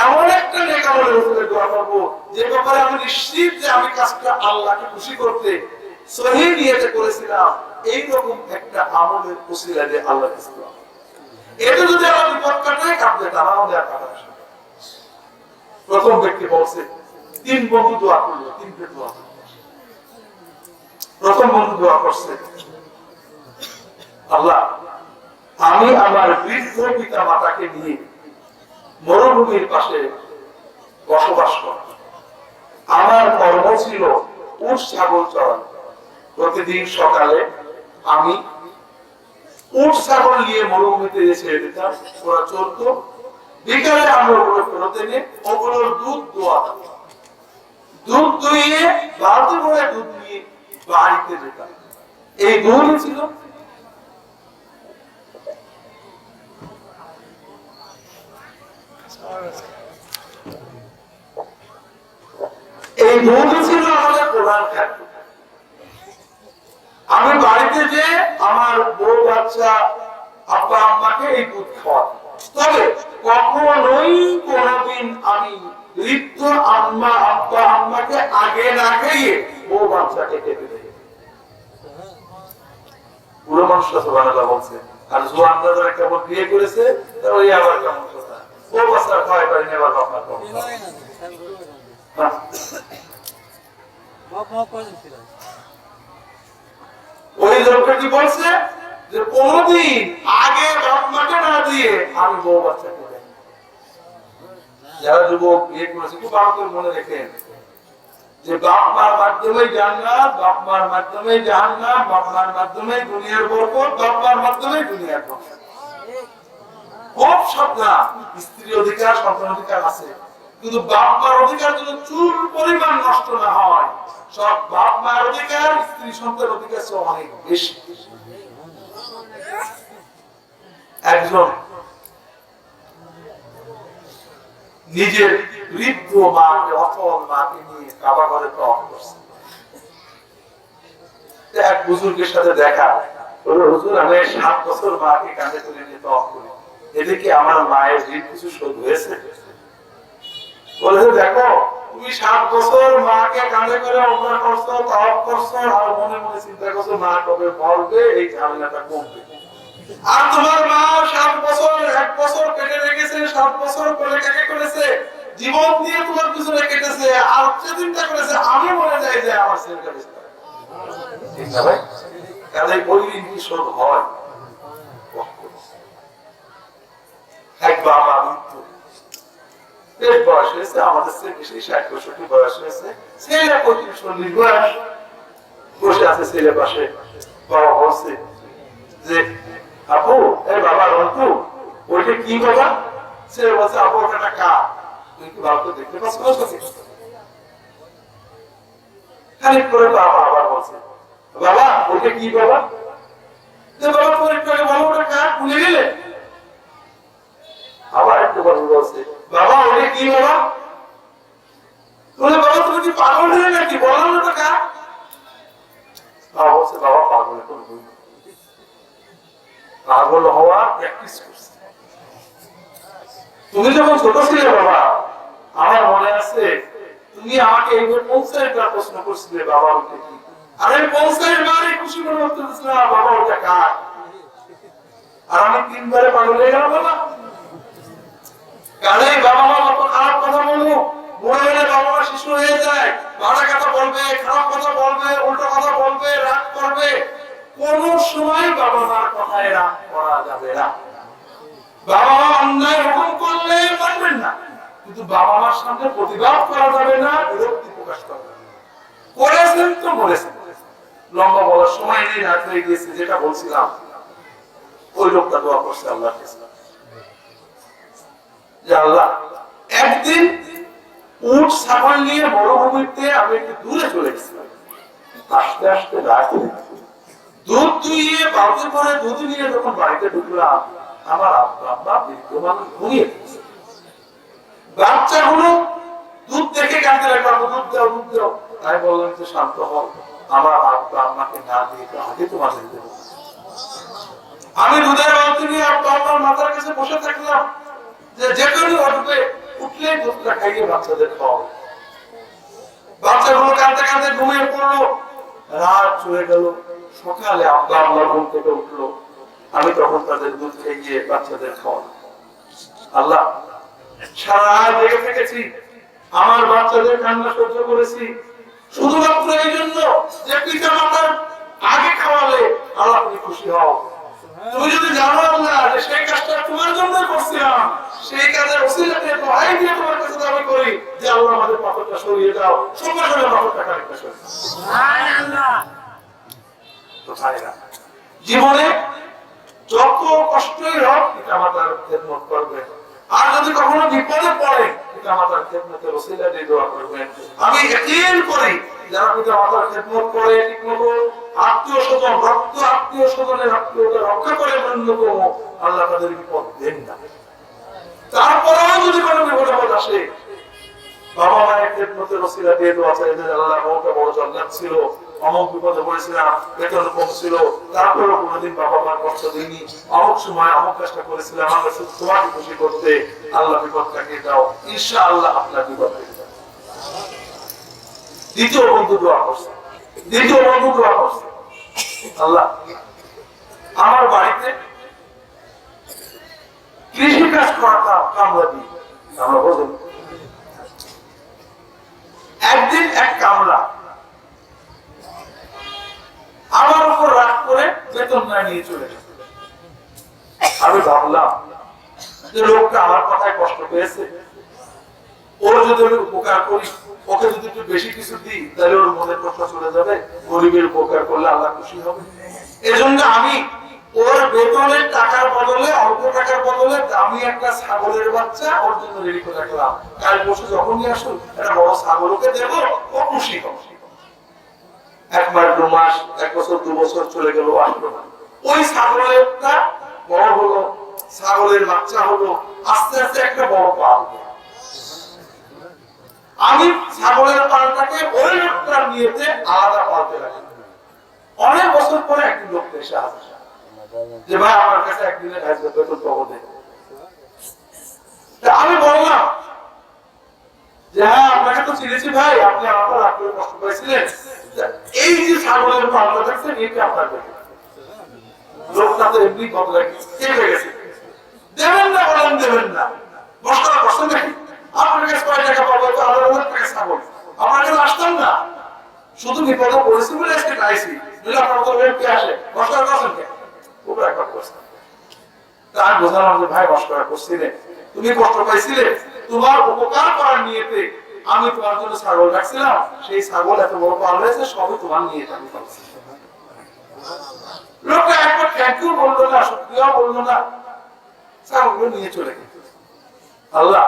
এমন একটা নেক আমলের ওসিলা দিয়ে দোয়া করব যে ব্যাপারে আমি নিশ্চিত যে আমি কাজটা আল্লাহকে খুশি করতে সহি নিয়তে করেছিলাম, এই রকম একটা আমলের ওসিলা দিয়ে আল্লাহর কাছে দোয়া। এটা যদি আমার বিপদ কাটায়, কাটবে, তারাও দেয়া কাটা। প্রথম ব্যক্তি বলছে, তিন বন্ধু দোয়া করলো, তিনটে দোয়া। প্রথম বন্ধু দোয়া করছে, আল্লাহ আমি আমার বৃদ্ধ পিতা মাতাকে নিয়ে মরুভূমির পাশে বসবাস করি। আমার কর্ম ছিল উট ছাগল চড়ানো। প্রতিদিন সকালে আমি উট ছাগল নিয়ে মরুভূমিতে ছেড়ে দিতাম, ওরা চলতো। বিকালে আমরা ওগুলো ফেরত এনে ওগুলোর দুধ দোয়া, দুধ দুইয়ে বালতি ভরে দুধ নিয়ে বাড়িতে যেতাম। এই দুধ ছিল আমাদের প্রধান খাদ্য। আমি বাড়িতে যে আমার বউ বাচ্চা আব্বা আম্মাকে এই দুধ খাওয়াতাম। তবে কখনোই কোনদিন আমি বৃদ্ধ আম্মা আব্বা আম্মাকে আগে না খাইয়ে বউ বাচ্চাকে খেতে দেই। পুরো মানুষ সুবহানাল্লাহ বলছে, আর জোয়ানরা যারা কেবল বিয়ে করেছে ওই আবার কেমন কথা, বউ বাচ্চা খাওয়াই পারেনি, আবার বাবা ওই লোকটা কি বলছে যে কোনদিন আগে বাপ মাকে না দিয়ে আমি বউ বাচ্চাকে দেই। যারা যুবক বিয়ে করেছে খুব ভালো করে মনে রেখেন, যে বাপ মার মাধ্যমে জান্নাত, বাপ মার মাধ্যমে জাহান্নাম, বাপ মার মাধ্যমে দুনিয়ার বরকত, বাপ মার মাধ্যমে দুনিয়ার বরকত। খুব সাবধান, স্ত্রী অধিকার, সন্তান অধিকার আছে, কিন্তু বাপ মার অধিকার যেন চুল পরিমাণ নষ্ট না হয়। সব বাপ মার অধিকার স্ত্রী সন্তান অধিকার চেয়ে অনেক বেশি। একজন নিজের বৃদ্ধ মাকে, অচল মাকে নিয়ে কাবা ঘরে তওয়াফ করছে। এক বুজুর্গের সাথে দেখা, হুজুর আমি 7 বছর মাকে কাঁধে তুলে নিয়ে তওয়াফ করি, এদিকে আমার মায়ের ঋণ কিছু শোধ হয়েছে? বলেছে দেখো তুমি 7 বছর মাকে কাঁধে করে উমরা করছো, তওয়াফ করছো, আর মনে মনে চিন্তা করছো মা কবে মরবে, এই ঝামেলাটা কমবে। আর তোমার মা 7 বছর 1 বছর পেটে রেখেছে, 7 বছর কোলে কাকে করেছে, জীবন দিয়ে তোমার পিছনে কেটেছে, আর চিন্তা করেছে আমি মরে যাই যে আমার ছেলেটা বিস্তার। ঠিক না ভাই? কাজে ওই ঋণ কি শোধ হয়? এক বাবা মৃত্যু, বেশ বয়স হয়েছে, আমাদের চেয়ে বেশি 60-65 বয়স হয়েছে, ছেলে 35-40 বয়স, বসে আছে ছেলে পাশে। বাবা বলছে যে আপু, এই বাবা রন্তু, ওইটা কি বাবা? ছেলে বলছে আপু ওটা একটা কাক। তুই কি ভালো দেখতে পাচ্ছ? খানিক করে বাবা আবার বলছে বাবা ওইটা কি বাবা? যে বাবা তুমি একটু আগে বলো ওটা কাক, ভুলে গেলে? আবার একটু বলছে বাবা ওইটা কি বাবা? বলে বাবা তুমি কি পাগল হয়ে নাকি, বলো ওটা কাক। বাবা বলছে বাবা পাগল এখন হই, পাগল হওয়া প্র্যাকটিস করছে। তুমি যখন ছোট ছিলে বাবা, আমার মনে আছে তুমি আমাকে এইবার 50 বার প্রশ্ন করছিলে বাবা ওটা কি, আর আমি 50 বারে খুশি মনে উত্তর দিয়েছিলাম বাবা ওটা কাক, আর আমি 3 বারে পাগল হয়ে গেলাম বাবা। কালে বাবা মা কত খারাপ কথা বলবো, বড় হলে বাবা মা শিশু হয়ে যায়, ভাড়া কথা বলবে, খারাপ কথা বলবে, উল্টো কথা বলবে, রাগ করবে। কোন সময় বাবা মার কথায় রাগ করা যাবে না। বাবা মা অন্যায় হুকুম করলে মানবেন না, কিন্তু বাবা মার সামনে প্রতিবাদ করা যাবে না, বিরক্তি প্রকাশ করা যাবে না। করেছেন তো বলেছেন, লম্বা বলার সময় নেই, রাত হয়ে গিয়েছে। যেটা বলছিলাম, ওই লোকটা দোয়া করছে আল্লাহর কাছে যে আল্লাহ একদিন উট ছাগল নিয়ে মরুভূমিতে আমি একটু দূরে চলে গেছিলাম, আস্তে আস্তে রাতে দুধ দুইয়ে বালতি করে দুধ নিয়ে যখন বাড়িতে ঢুকলাম, আমার আব্বা বৃদ্ধ মানুষ ঘুমিয়ে গেছে। বাচ্চাগুলো দুধ দেখে কাঁদতে লাগলো, দুধ দাও দুধ দাও। আমি বললাম যে শান্ত হও, আমার আব্বা আম্মাকে না দিয়ে আগে তোমাদের দেবো। আমি দুধের বালতি নিয়ে আব্বা আম্মার মাথার কাছে বসে থাকলাম, যে কোনো উঠবে, উঠলে দুধটা খাইয়ে বাচ্চাদের খাওয়াবো। বাচ্চাগুলো কাঁদতে কাঁদতে ঘুমিয়ে পড়লো। রাত চলে গেল, সকালে আব্বা আম্মা ঘুম থেকে উঠলো, আমি তখন তাদের দুধ খাইয়ে বাচ্চাদের খাওয়াবো। আল্লাহ সারা রাত জেগে থেকেছি, আমার বাচ্চাদের কান্না সহ্য করেছি, শুধুমাত্র এই জন্য যে পিতা মাতার আগে খাওয়ালে আল্লাহ তুমি খুশি হও। তুমি যদি জানো আল্লাহ যে সেই কাজটা তোমার জন্য করছিলাম, সেই কাজের ওসিলাতে দোহাই দিয়ে তোমার কাছে দাবি করি যে আল্লাহ আমাদের পাথরটা সরিয়ে দাও, সঙ্গে সঙ্গে পাথরটা খানিকটা সরিয়ে দাও। সুবহানাল্লাহ। তো ভাইরা, জীবনে যত কষ্টই হোক পিতা মাতার খেদমত করবেন, আর যদি কখনো বিপদে পড়ে পিতা মাতার খেদমতের ওসিলা দিয়ে দোয়া করবেন। আমি ইয়াকিন করি যারা পিতা মাতার খেদমত করে, ঠিকমতো আত্মীয় স্বজন, রক্ত আত্মীয় স্বজনের আত্মীয়তা রক্ষা করে, ন্যূনতম আল্লাহ তাদের বিপদ দেন না। তারপরেও যদি কোনো বিপদ আসে, বাবা মায়ের খেদমতের ওসিলা দিয়ে দোয়া চাই যে আল্লাহ মৌটা বড় জান্নাত ছিল, অমুক বিপদে পড়েছিলাম, বেতন কম ছিল, তারপরেও কোনোদিন বাবা মার কষ্ট দিইনি, অমুক সময় অমুক কাজটা করেছিলাম, আমরা শুধু তোমাকে খুশি করতে, আল্লাহ বিপদ কাটিয়ে দাও, ইনশাআল্লাহ আপনার বিপদ কেটে যাবে। দ্বিতীয় বন্ধু দোয়া করছে, আল্লাহ আমার বাড়িতে কৃষি কাজ করাতাম কামলা দিয়ে, আমরা বললাম একদিন এক কামলা আমার উপর রাগ করে বেতন না নিয়ে চলে গেছে। আমি ভাবলাম যে লোকটা আমার কথায় কষ্ট পেয়েছে, ওর যদি আমি উপকার করি, ওকে যদি একটু বেশি কিছু দিই, তাহলে ওর মনের কথা চলে যাবে, গরিবের উপকার করলে আল্লাহ খুশি হবে। এজন্য আমি ওর বেতনের টাকার বদলে, অল্প টাকার বদলে দামি একটা ছাগলের বাচ্চা ওর জন্য রেডি করে রাখলাম। কাল পরশু যখনই আসুন একটা বড় ছাগলকে দেব, ও খুশি হবে। 1 মাস 2 মাস 1 বছর 2 বছর চলে গেল, আসলো না। ওই ছাগলেরটা বড় হলো, ছাগলের বাচ্চা হলো, আস্তে আস্তে একটা বড় পাল। আমি ছাগলের পালটাকে ওই লোকটার নিয়েতে আলাদা পালতে লাগি। অনেক বছর পরে একদিন লোক এসে আসে যে ভাই আমার কাছে একদিনের বেতন পাবো দেন। আমি বললাম যে হ্যাঁ আপনাকে তো চিনেছি ভাই, আপনি আমাকে রাখতে কষ্ট পাইছিলেন, এই যে ছাগলের পালটা দেখছেন এটা আপনার বেতন। লোকটা তো এমনি বদলে কেটে গেছে। দেবেন না বলেন, দেবেন না, বসার কষ্ট নাকি? আপনার কাছে কয় টাকা পাবো? তো 1,000 টাকা ছাগল আপনার কাছে আসতাম না, শুধু বিপদে পড়েছি বলে আজকে খাইছি। যদি আপনার মতো কে আসে বসার করছেন কে? পুরো একবার করছেন। তা আমি বোঝালাম যে ভাই বসার করছিলে, তুমি কষ্ট পাইছিলে, তোমার উপকার করার নিয়েতে আমি তোমার জন্য ছাগল রাখছিলাম, সেই ছাগল এত বড় পাল হয়েছে, সবই তোমার নিয়ে আমি পাচ্ছি। লোকটা একবার থ্যাংক ইউ বললো না, শুকরিয়া বললো না, ছাগলগুলো নিয়ে চলে গেল। আল্লাহ,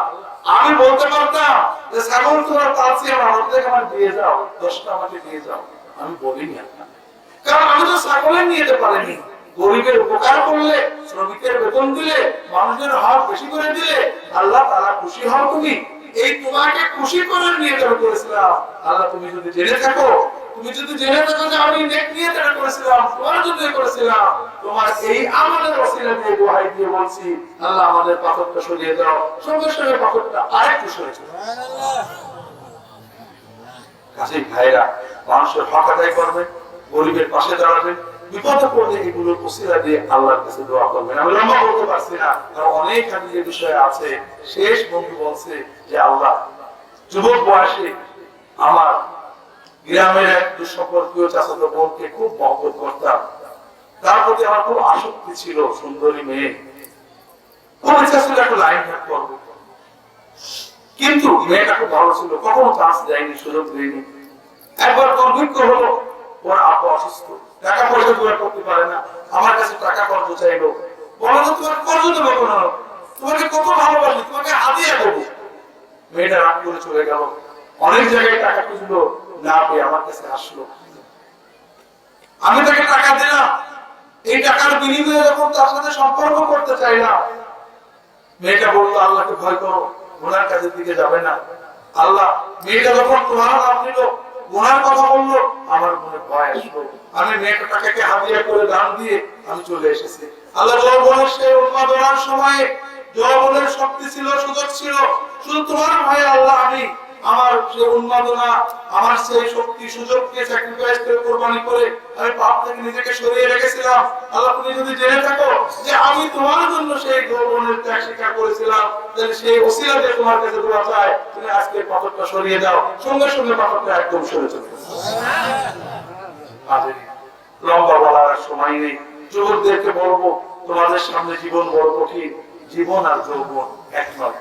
আমি বলতে পারতাম যে ছাগল তোমার পালছি, আমার অর্ধেক আমার দিয়ে যাও, 10টা আমাকে দিয়ে যাও, আমি বলিনি। কারণ আমি তো ছাগলের নিয়ে যেতে পারিনি। গরিবের উপকার করলে, শ্রমিকের বেতন দিলে, মানুষের হক বেশি করে দিলে আল্লাহ তাআলা খুশি হন। তুমি এই তোমাকে খুশি করার নিয়ে যেটা করেছিলাম, আল্লাহ তুমি যদি জেনে থাকো, তুমি যদি জেনে থাকো যে আমি নেক নিয়ে যেটা করেছিলাম, তোমার জন্য করেছিলাম, তোমার এই আমাদের ওসিলা দিয়ে দোহাই দিয়ে বলছি, আল্লাহ আমাদের পাথরটা সরিয়ে দাও। সঙ্গে সঙ্গে পাথরটা আরেকটু সরেছে। কাজেই ভাইরা, মানুষের হক আদায় করবে, গরিবের পাশে দাঁড়াবে, বিপদে পড়লে এগুলোর ওসিলা দিয়ে আল্লাহর কাছে দোয়া করবেন। আমি লম্বা বলতে পারছি না, কারণ অনেক হাদিসের বিষয় আছে। শেষ বন্ধু বলছে যে আল্লাহ, যুবক বয়সে আমার গ্রামের এক দুঃসম্পর্কীয় চাচাতো বোনকে খুব মহব্বত করতাম, তার প্রতি আমার খুব আসক্তি ছিল, সুন্দরী মেয়ে, খুব ইচ্ছা ছিল একটা লাইন হ্যাক করবো, কিন্তু মেয়েটা খুব ভালো ছিল, কখনো চান্স দেয়নি, সুযোগ দেয়নি। একবার দুর্ভিক্ষ হলো, ওর আপু অসুস্থ, টাকা পয়সা জোগাড় করতে পারে না, আমার কাছে টাকা কর্জ চাইলো। বলো তো তোমার কর্জ দেবো কেন? তোমাকে কত ভালোবাসি, তোমাকে হাদিয়া দেবো। মেয়েটা রাগ করে চলে গেল, অনেক জায়গায় টাকা খুঁজলো, না পেয়ে আমার কাছে আসলো। আমি তাকে টাকা দিলাম, এই টাকার বিনিময়ে যখন তার সাথে সম্পর্ক করতে চাইলাম, মেয়েটা বললো আল্লাহকে ভয় করো, গুনার কাজের দিকে যাবে না। আল্লাহ, মেয়েটা যখন তোমার নাম নিল, গুনার কথা বললো, আমার মনে ভয় আসলো। আমি মেয়েটা টাকাকে হাদিয়া করে দান দিয়ে আমি চলে এসেছি। আল্লাহ যৌবনের সেই উন্মাদনার সময়ে, যৌবনের শক্তি ছিল, সুযোগ ছিল, শুধু তোমার ভয়ে আল্লাহ আমি আমার সেই উন্মাদনা, আমার সেই শক্তি সুযোগকে স্যাক্রিফাইস করে, কোরবানি করে আমি পাপ থেকে নিজেকে সরিয়ে রেখেছিলাম। আল্লাহ, তুমি যদি জেনে থাকো যে আমি তোমার জন্য সেই যৌবনের ত্যাগ স্বীকার করেছিলাম, তাহলে সেই ওসিলা দিয়ে তোমার কাছে দোয়া চাই, তুমি আজকে পাথরটা সরিয়ে দাও। সঙ্গে সঙ্গে পাথরটা একদম সরে চলে গেছে। লম্বা বলার সময় নেই, যুবকদেরকে বলবো, তোমাদের সামনে জীবন বড় কঠিন। জীবন আর যৌবন এক নয়।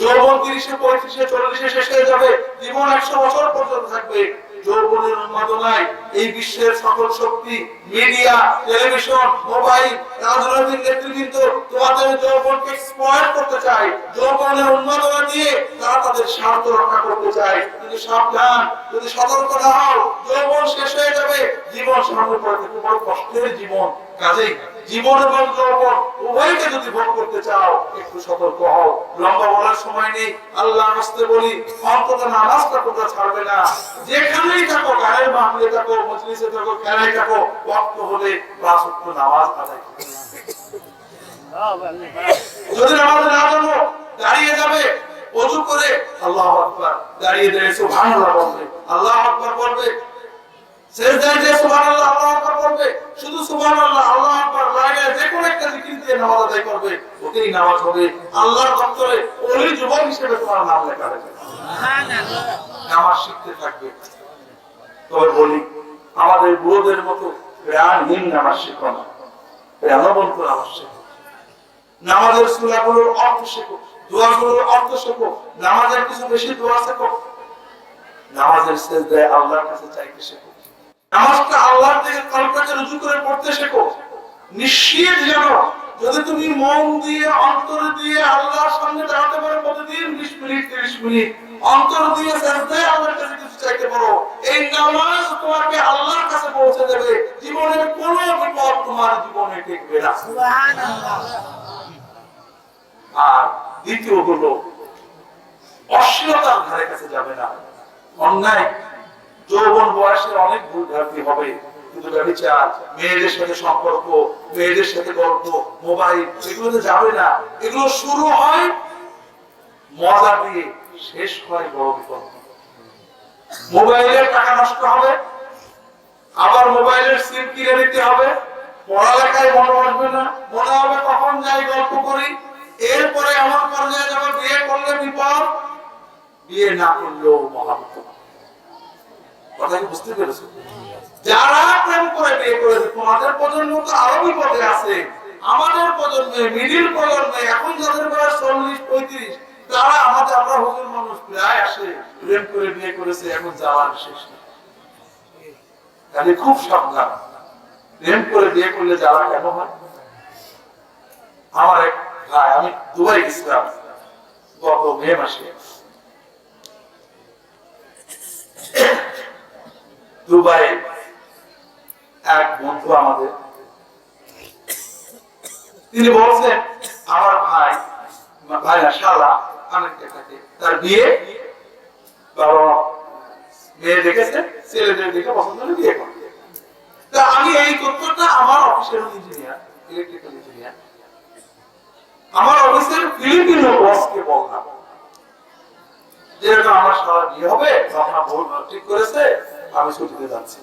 যৌবন 30-এ 35-এ 40-এ শেষ হয়ে যাবে, জীবন 100 বছর পর্যন্ত থাকবে। যৌবনের উন্মাদনায় এই বিশ্বের সকল শক্তি, মিডিয়া, টেলিভিশন, মোবাইল, রাজনৈতিক নেতৃবৃন্দ তোমাদের যৌবনকে এক্সপ্লয়েট করতে চায়। যৌবনের উন্মাদনা দিয়ে তারা তাদের স্বার্থ রক্ষা করতে চায়। কিন্তু সাবধান, যদি সতর্ক না হও, যৌবন শেষ হয়ে যাবে, জীবন সামনে পড়ে থাকবে বড় কষ্টের জীবন। কাজেই জীবন এবং যৌবন উভয়কে যদি ভোগ করতে চাও, একটু সতর্ক হও। লম্বা বলার সময় নেই, আল্লাহর রাস্তে বলি, অন্তত নামাজটা তোমরা ছাড়বে না। যেখানেই থাকো, গায়ের মাহফিলে থাকো, মজলিসে থাকো, খেলায় থাকো, ওয়াক্ত হলে 5 ওয়াক্ত নামাজ আদায় করো। যদি নামাজ না জানো, দাঁড়িয়ে যাবে, ওযু করে আল্লাহু আকবার, দাঁড়িয়ে দাঁড়িয়ে সুবহানাল্লাহ বলবে, আল্লাহু আকবার বলবে, সেজদায় যে সুবহানাল্লাহ আল্লাহু আকবার বলবে, শুধু সুবহানাল্লাহ আল্লাহু আকবার লাগে, যে কোন একটা জিকির দিয়ে নামাজ আদায় করবে, ওতেই নামাজ হবে। আল্লাহর দপ্তরে ওলি যুবক হিসেবে তোমার নাম লেখা হবে। সুবহানাল্লাহ। নামাজ শিখতে থাকবে। তবে বলি, আমাদের বুড়োদের মতো প্রাণহীন নামাজ শিখো না, প্রাণবন্ত নামাজ শিখো। নামাজের সূরাগুলোর অর্থ শেখো, দোয়াগুলোর অর্থ শেখো, নামাজের কিছু বেশি দোয়া শেখো, নামাজের সিজদায় আল্লাহর কাছে চাইতে শেখো, নামাজটা আল্লাহর দিকে কলকাকে রুজু করে পড়তে শেখো। নিশ্চিত জানো, যদি তুমি মন দিয়ে অন্তর দিয়ে আল্লাহর সামনে দাঁড়াতে পারো প্রতিদিন 20 মিনিট 30 মিনিট, অন্তর দিয়ে সিজদায় আল্লাহর কাছে কিছু চাইতে পারো, এই নামাজ তোমাকে আল্লাহর কাছে পৌঁছে দেবে। জীবনের কোনো বিপদ তোমার জীবনে টিকবে না। সুবহানাল্লাহ। আর দ্বিতীয় হলো অশ্লীলতার ধারে কাছে যাবে না। অন্যায় যৌবন বয়সে অনেক ভুল ভ্রান্তি হবে, কিন্তু ব্যভিচার, মেয়েদের সাথে সম্পর্ক, মেয়েদের সাথে গল্প, মোবাইল, এগুলোতে যাবে না। এগুলো শুরু হয় মজা দিয়ে, শেষ হয় বড় বিপদ। মোবাইলের টাকা নষ্ট হবে, আবার মোবাইলের সিম কিনে নিতে হবে, পড়ালেখায় মনে বসবে না, মনে হবে কখন যাই গল্প করি। এরপরে এমন পর্যায়ে যাবে বিয়ে করলে বিপদ, বিয়ে না করলেও মহাবিপদ। কথা কি বুঝতে পেরেছো? যারা প্রেম করে বিয়ে করেছে, তোমাদের প্রজন্ম তো আরো বিপদে আছে। আমাদের প্রজন্মে, মিডিল প্রজন্মে, এখন যাদের বয়স 40-35, তারা আমরা হুজুর মানুষ প্রায় আসে, প্রেম করে বিয়ে করেছে, এখন যাওয়ার শেষ নেই। তাহলে খুব সাবধান, প্রেম করে বিয়ে করলে যাওয়া কেন হয়? আমার এক ভাই, আমি দুবাই গেছিলাম গত মে মাসে। দুবাই এক বন্ধু আমাদের, তিনি বলছেন আমার ভাই না শালা আমেরিকা থাকে, তার বিয়ে বাবা মেয়ে দেখেছে, ছেলেদের দেখে পছন্দ হলে বিয়ে করে। তা আমি এই তথ্যটা আমার অফিসের ইঞ্জিনিয়ার, ইলেকট্রিক্যাল ইঞ্জিনিয়ার, আমার অফিসের ফিলিপিনো বসকে বললাম যে আমার শালা বিয়ে হবে, আপনার বউ ঠিক করেছে, আমি ছুটিতে যাচ্ছি।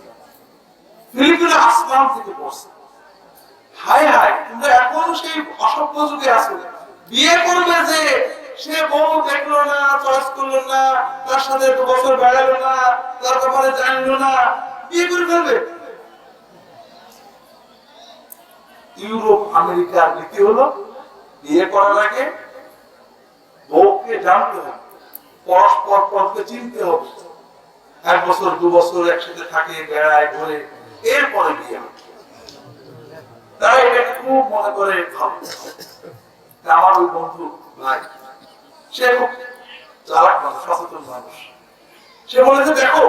ফিলিপিনো আসমান থেকে পড়ছে, হায় হায় তোমরা এখন সেই অসভ্য যুগে আছো, বিয়ে করবে যে সে বউ দেখলো না, চয়েস করলো না, তার সাথে 2 বছর বেড়ালো না, তার ব্যাপারে জানলো না, বিয়ে করে ফেলবে। ইউরোপ আমেরিকার নীতি হলো বিয়ে করার আগে বউকে জানতে হবে, পরস্পর পরকে চিনতে হবে, 1 বছর 2 বছর একসাথে থাকে, বেড়ায়, ঘুরে, এরপরে বিয়ে হবে। তারা এটাকে খুব মনে করে ভালো। আমার ওই বন্ধু ভাই, সে খুব চালাক মানুষ, সচেতন মানুষ, সে বলেছে দেখো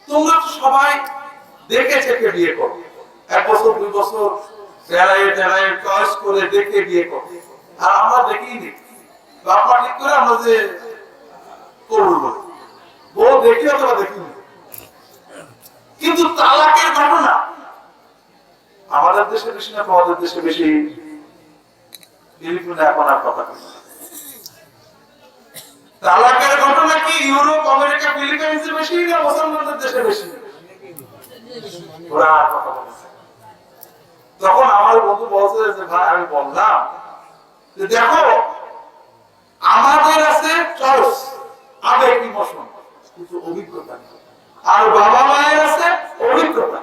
তোমরা তো সবাই দেখে চেখে বিয়ে করো, 1 বছর 2 বছর বেড়ায় টেড়ায় চয়েস করে দেখে বিয়ে করো, আর আমরা দেখিনি, বাবা ঠিক করে আমরা যে করবো, বউ দেখি অথবা দেখিনি। কিন্তু তালাকের ঘটনা আমাদের দেশে বেশি না তোমাদের দেশে বেশি? ফিলিপিনে এখন আর কথা বলি। তালাকের ঘটনা কি ইউরোপ আমেরিকা ফিলিপাইন্সে বেশি না মুসলমানদের দেশে বেশি? ওরা আর কথা বলেছে। তখন আমার বন্ধু বলছে যে ভাই, আমি বললাম যে দেখো আমাদের আছে চয়েস, আবেগ, ইমোশন, কিন্তু অভিজ্ঞতা নেই। আর বাবা মায়ের আছে অভিজ্ঞতা।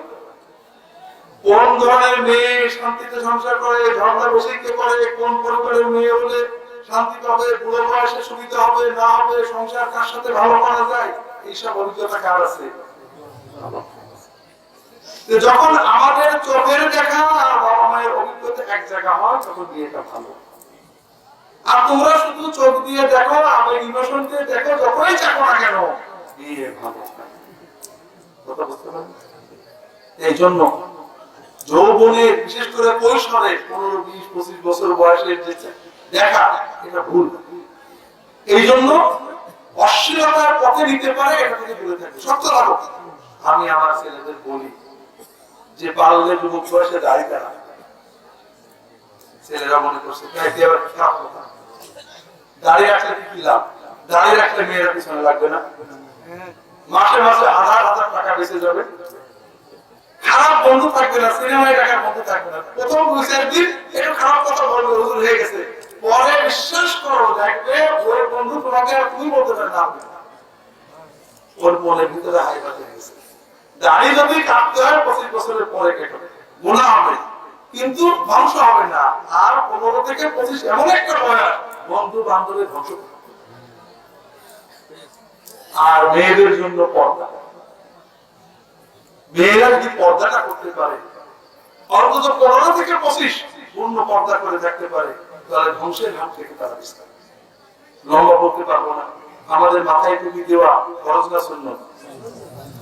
কোন ধরনের মেয়ে শান্তিতে সংসার করে, ঝগড়া বেশি কে করে, কোন পরিবারের মেয়ে হলে শান্তি পাবে, বুড়ো বয়সে সুবিধা হবে না হবে, সংসার কার সাথে ভালো করা যায়, এইসব অভিজ্ঞতা কার আছে? যখন আমাদের চোখের দেখা আর বাবা মায়ের অভিজ্ঞতা এক জায়গা হয়, তখন বিয়েটা ভালো। আর তোমরা শুধু চোখ দিয়ে দেখো, আবেগ ইমোশন দিয়ে দেখো, যখনই চাকো না কেন, বিয়ে ভালো। কথা বুঝতে পারেন? এই জন্য যৌবনে, বিশেষ করে কৈশোরে 15, 20, 25 বছর বয়সের যে দেখা, এটা ভুল। এই জন্য অশ্লীলতার পথে নিতে পারে, এটা থেকে দূরে থাকে, সত্য লাগো। আমি আমার ছেলেদের বলি যে পারলে যুবক বয়সে দাড়ি কাটা। ছেলেরা মনে করছে দাড়ি রাখলে কি লাভ? দাড়ি রাখলে মেয়েরা পিছনে লাগবে না, মাসে মাসে 1000 টাকা বেঁচে যাবে, খারাপ বন্ধু থাকবে না, সিনেমায় টাকার বন্ধু থাকবে না। প্রথম 2-4 দিন একটু খারাপ কথা বলবে, হুজুর হয়ে গেছে, পরে বিশ্বাস করো দেখবে ওই বন্ধু তোমাকে আর তুমি বলতে পারে না, ওর মনের ভিতরে হাইবাতে গেছে। দাড়ি যদি কাটতে হয় 25 বছরের পরে কেটে গুনাহ হবে, কিন্তু ধ্বংস হবে না। আর 15 থেকে 25 এমন একটা বয়স বন্ধু বান্ধবের ধ্বংস করে। আর মেয়েদের জন্য পর্দা, মেয়েরা যদি পর্দাটা করতে পারে, অন্তত 15 থেকে 25 পূর্ণ পর্দা করে থাকতে পারে, তাহলে ধ্বংসের হাত থেকে তারা বিস্তার। লম্বা বলতে পারবো না, আমাদের মাথায় টুপি দেওয়া ফরজ না সুন্নাত?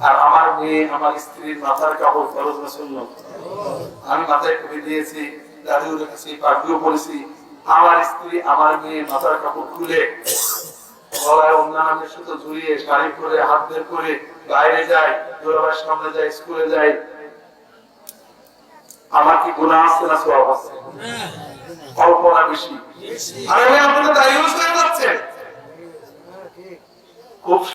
আর আমার মেয়ে আমার স্ত্রীর মাথার কাপড় ফরজ না সুন্নাত? আমি মাথায় টুপি দিয়েছি, দাড়িও রেখেছি, পাগড়িও পরেছি, আমার স্ত্রী আমার মেয়ে মাথার কাপড় খুলে গলায় অন্যান্য সুতো ঝুলিয়ে শাড়ি পরে হাত বের করে বাইরে যায়, দুলাভাইয়ের সামনে যায়, স্কুলে যায়, আমার কি গুনাহ আছে না সওয়াব আছে? অল্প না বেশি? আর আমি আপনাদের দায়ী হয়ে যাচ্ছে। খুব